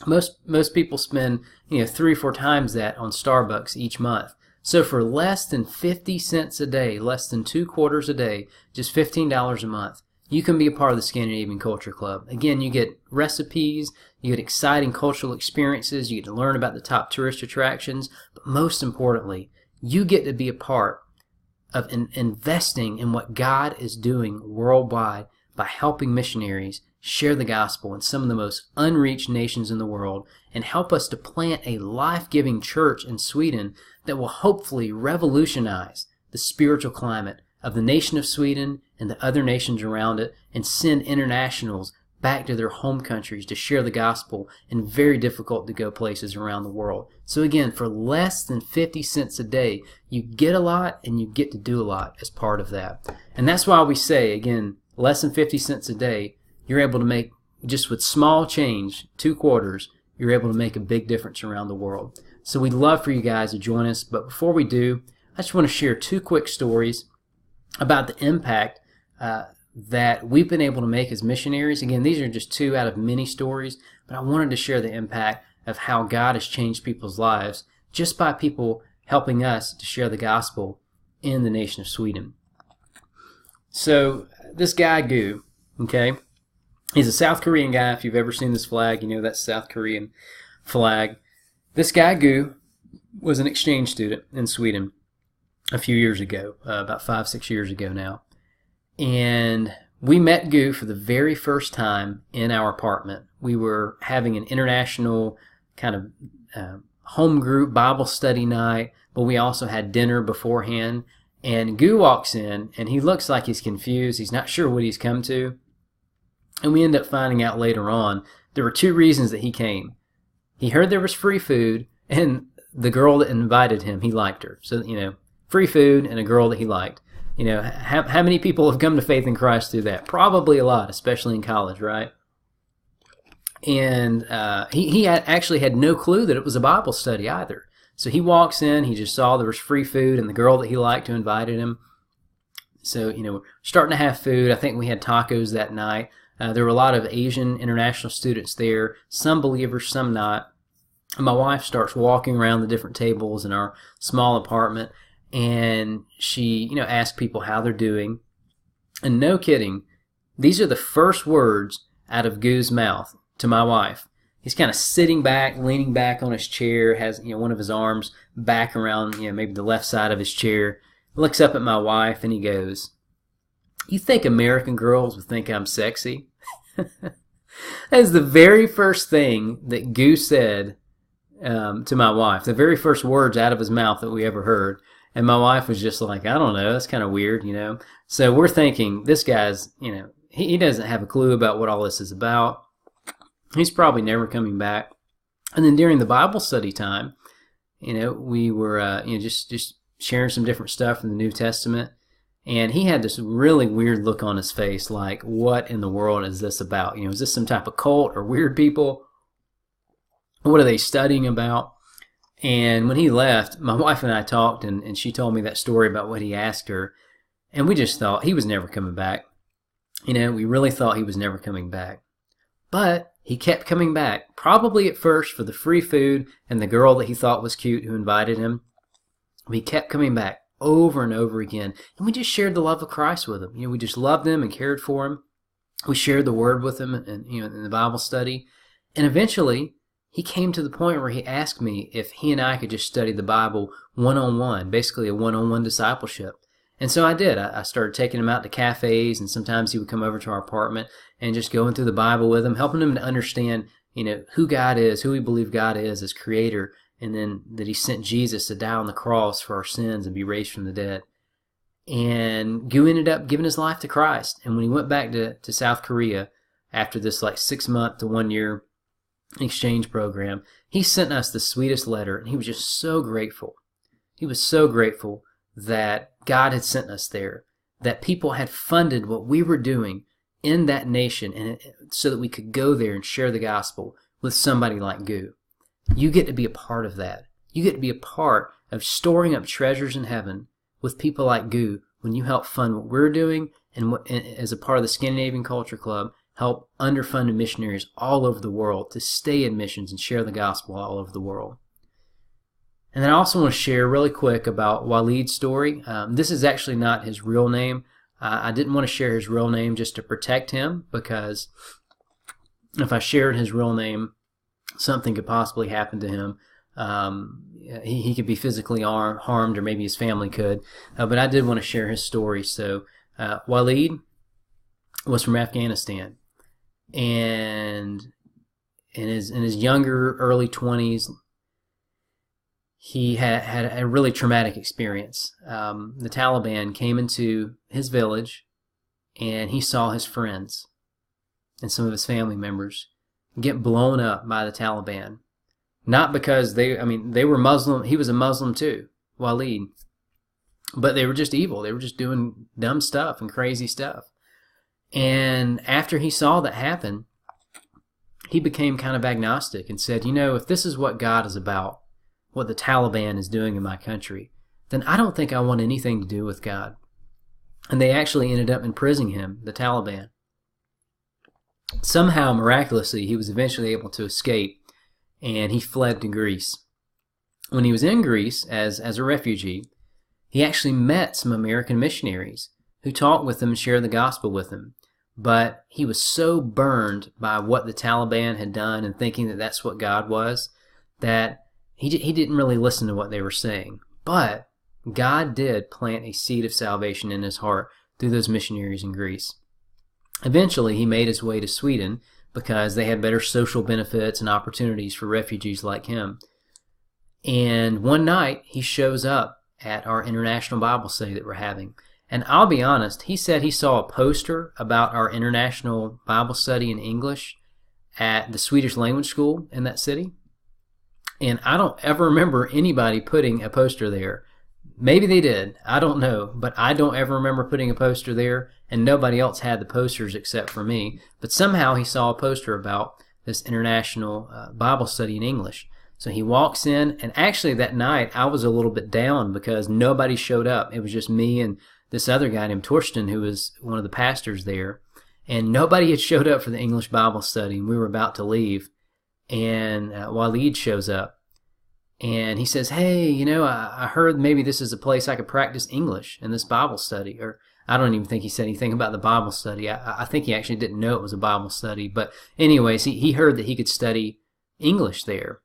Most people spend 3 or 4 times that on Starbucks each month. So for less than 50 cents a day, less than 2 quarters a day, just $15 a month, you can be a part of the Scandinavian Culture Club. Again, you get recipes, you get exciting cultural experiences, you get to learn about the top tourist attractions, but most importantly, you get to be a part of investing in what God is doing worldwide by helping missionaries share the gospel in some of the most unreached nations in the world, and help us to plant a life-giving church in Sweden that will hopefully revolutionize the spiritual climate of the nation of Sweden and the other nations around it, and send internationals back to their home countries to share the gospel in very difficult to go places around the world. So again, for less than 50 cents a day, you get a lot and you get to do a lot as part of that. And that's why we say, again, less than 50 cents a day, you're able to make, just with small change, 2 quarters, you're able to make a big difference around the world. So we'd love for you guys to join us, but before we do, I just want to share 2 quick stories about the impact that we've been able to make as missionaries. Again, these are just 2 out of many stories, but I wanted to share the impact of how God has changed people's lives just by people helping us to share the gospel in the nation of Sweden. So this guy, Gu, okay, he's a South Korean guy. If you've ever seen this flag, you know that's South Korean flag. This guy, Gu, was an exchange student in Sweden a few years ago, about 5-6 years ago now. And we met Gu for the very first time in our apartment. We were having an international kind of home group Bible study night, but we also had dinner beforehand. And Gu walks in, and he looks like he's confused. He's not sure what he's come to. And we end up finding out later on there were 2 reasons that he came. He heard there was free food, and the girl that invited him, he liked her. So, free food and a girl that he liked. How many people have come to faith in Christ through that? Probably a lot, especially in college, right? And he actually had no clue that it was a Bible study either. So he walks in, he just saw there was free food and the girl that he liked who invited him. So, we're starting to have food. I think we had tacos that night. There were a lot of Asian international students there, some believers, some not. And my wife starts walking around the different tables in our small apartment, and she, asks people how they're doing. And no kidding, these are the first words out of Gu's mouth to my wife. He's kind of sitting back, leaning back on his chair, has one of his arms back around maybe the left side of his chair, looks up at my wife, and he goes, "You think American girls would think I'm sexy?" That is the very first thing that Gu said to my wife, the very first words out of his mouth that we ever heard. And my wife was just like, I don't know, that's kind of weird, So we're thinking, this guy's, he doesn't have a clue about what all this is about. He's probably never coming back. And then during the Bible study time, we were, just sharing some different stuff from the New Testament. And he had this really weird look on his face, like, what in the world is this about? Is this some type of cult or weird people? What are they studying about? And when he left, my wife and I talked, and she told me that story about what he asked her. And we just thought he was never coming back. We really thought he was never coming back. But he kept coming back, probably at first for the free food and the girl that he thought was cute who invited him. But he kept coming back over and over again. And we just shared the love of Christ with him. We just loved him and cared for him. We shared the word with him and in the Bible study. And eventually, he came to the point where he asked me if he and I could just study the Bible one-on-one, basically a one-on-one discipleship. And so I did. I started taking him out to cafes, and sometimes he would come over to our apartment and just going through the Bible with him, helping him to understand, who God is, who we believe God is as creator, and then that he sent Jesus to die on the cross for our sins and be raised from the dead. And Gu ended up giving his life to Christ. And when he went back to South Korea after this 6-month to 1 year exchange program, he sent us the sweetest letter, and he was just so grateful. He was so grateful that God had sent us there, that people had funded what we were doing in that nation, and so that we could go there and share the gospel with somebody like Gu. You get to be a part of that. You get to be a part of storing up treasures in heaven with people like Gu when you help fund what we're doing, and as a part of the Scandinavian Culture Club, help underfunded missionaries all over the world to stay in missions and share the gospel all over the world. And then I also want to share really quick about Walid's story. This is actually not his real name. I didn't want to share his real name just to protect him, because if I shared his real name, something could possibly happen to him. He could be physically harmed, or maybe his family could. But I did want to share his story. So Walid was from Afghanistan. And in his younger, early 20s, he had a really traumatic experience. The Taliban came into his village, and he saw his friends and some of his family members get blown up by the Taliban. Not because they were Muslim. He was a Muslim too, Walid. But they were just evil. They were just doing dumb stuff and crazy stuff. And after he saw that happen, he became kind of agnostic and said, if this is what God is about, what the Taliban is doing in my country, then I don't think I want anything to do with God. And they actually ended up imprisoning him, the Taliban. Somehow, miraculously, he was eventually able to escape, and he fled to Greece. When he was in Greece as a refugee, he actually met some American missionaries who talked with him and shared the gospel with him. But he was so burned by what the Taliban had done and thinking that that's what God was, that he didn't really listen to what they were saying. But God did plant a seed of salvation in his heart through those missionaries in Greece. Eventually, he made his way to Sweden because they had better social benefits and opportunities for refugees like him. And one night, he shows up at our international Bible study that we're having. And I'll be honest, he said he saw a poster about our international Bible study in English at the Swedish language school in that city. And I don't ever remember anybody putting a poster there. Maybe they did. I don't know. But I don't ever remember putting a poster there, and nobody else had the posters except for me. But somehow he saw a poster about this international Bible study in English. So he walks in, and actually that night I was a little bit down because nobody showed up. It was just me and this other guy named Torsten, who was one of the pastors there. And nobody had showed up for the English Bible study, and we were about to leave. And Walid shows up. And he says, hey, I heard maybe this is a place I could practice English in this Bible study. Or I don't even think he said anything about the Bible study. I think he actually didn't know it was a Bible study. But anyways, he heard that he could study English there.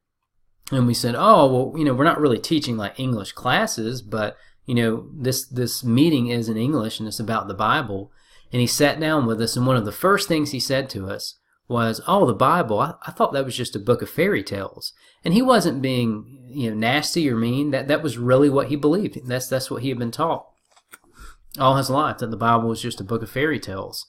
And we said, oh, well, we're not really teaching like English classes, but, this meeting is in English and it's about the Bible. And he sat down with us, and one of the first things he said to us was, oh, the Bible, I thought that was just a book of fairy tales. And he wasn't being, nasty or mean. That was really what he believed. That's what he had been taught all his life, that the Bible was just a book of fairy tales.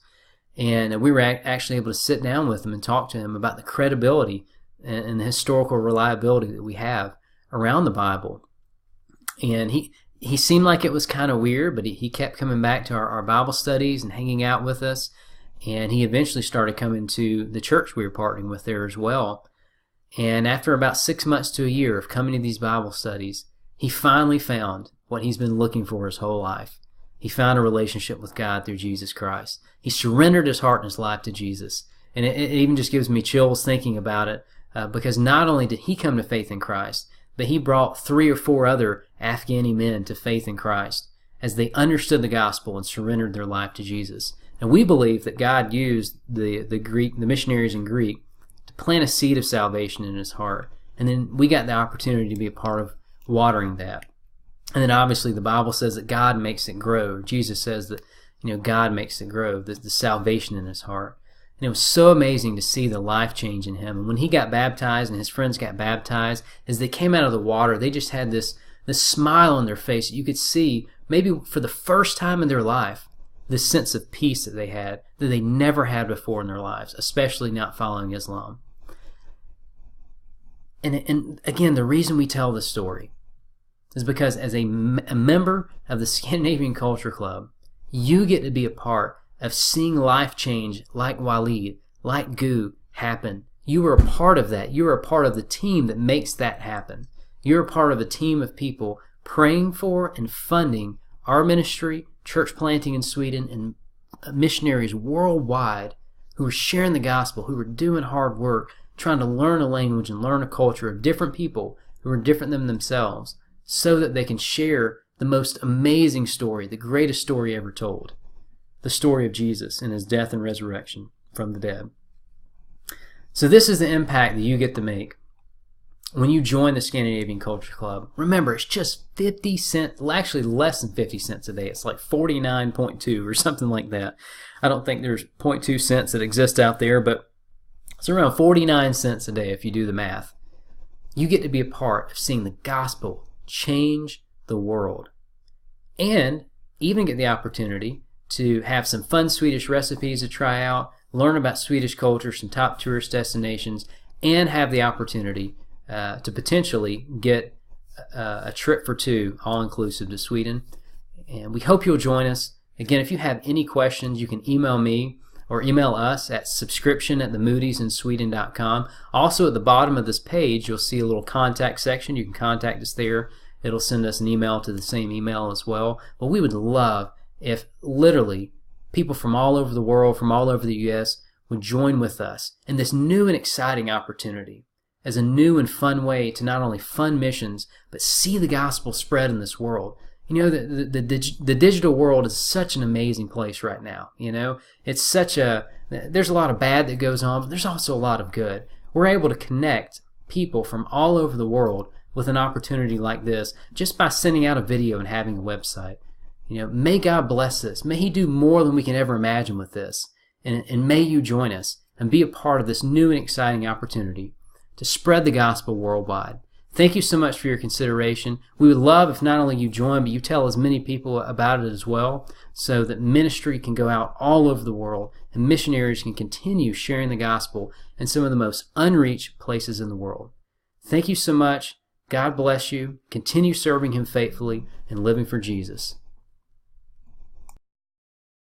And we were actually able to sit down with him and talk to him about the credibility and the historical reliability that we have around the Bible. And he seemed like it was kind of weird, but he kept coming back to our Bible studies and hanging out with us. And he eventually started coming to the church we were partnering with there as well. And after about 6 months to a year of coming to these Bible studies, he finally found what he's been looking for his whole life. He found a relationship with God through Jesus Christ. He surrendered his heart and his life to Jesus. And it even just gives me chills thinking about it, because not only did he come to faith in Christ, but he brought 3 or 4 other Afghani men to faith in Christ as they understood the gospel and surrendered their life to Jesus. And we believe that God used the missionaries in Greek to plant a seed of salvation in his heart. And then we got the opportunity to be a part of watering that. And then obviously the Bible says that God makes it grow. Jesus says that, God makes it grow, the salvation in his heart. And it was so amazing to see the life change in him. And when he got baptized and his friends got baptized, as they came out of the water, they just had this smile on their face. You could see, maybe for the first time in their life, this sense of peace that they had, that they never had before in their lives, especially not following Islam. And again, the reason we tell this story is because as a member of the Scandinavian Culture Club, you get to be a part of seeing life change like Walid, like Gu, happen. You are a part of that. You are a part of the team that makes that happen. You're a part of a team of people praying for and funding our ministry, church planting in Sweden, and missionaries worldwide who are sharing the gospel, who are doing hard work, trying to learn a language and learn a culture of different people who are different than themselves, so that they can share the most amazing story, the greatest story ever told, the story of Jesus and his death and resurrection from the dead. So this is the impact that you get to make when you join the Scandinavian Culture Club. Remember, it's just 50 cents, well, actually less than 50 cents a day. It's like 49.2 or something like that. I don't think there's 0.2 cents that exist out there, but it's around 49 cents a day if you do the math. You get to be a part of seeing the gospel change the world, and even get the opportunity to have some fun Swedish recipes to try out, learn about Swedish culture, some top tourist destinations, and have the opportunity to potentially get a trip for 2 all-inclusive to Sweden. And we hope you'll join us. Again, if you have any questions, you can email me or email us at subscription@themoodiesinsweden.com. Also, at the bottom of this page, you'll see a little contact section. You can contact us there. It'll send us an email to the same email as well. But we would love if literally people from all over the world, from all over the U.S., would join with us in this new and exciting opportunity as a new and fun way to not only fund missions, but see the gospel spread in this world. The digital world is such an amazing place right now. There's a lot of bad that goes on, but there's also a lot of good. We're able to connect people from all over the world with an opportunity like this just by sending out a video and having a website. May God bless this. May he do more than we can ever imagine with this. And may you join us and be a part of this new and exciting opportunity to spread the gospel worldwide. Thank you so much for your consideration. We would love if not only you join, but you tell as many people about it as well, so that ministry can go out all over the world and missionaries can continue sharing the gospel in some of the most unreached places in the world. Thank you so much. God bless you. Continue serving him faithfully and living for Jesus.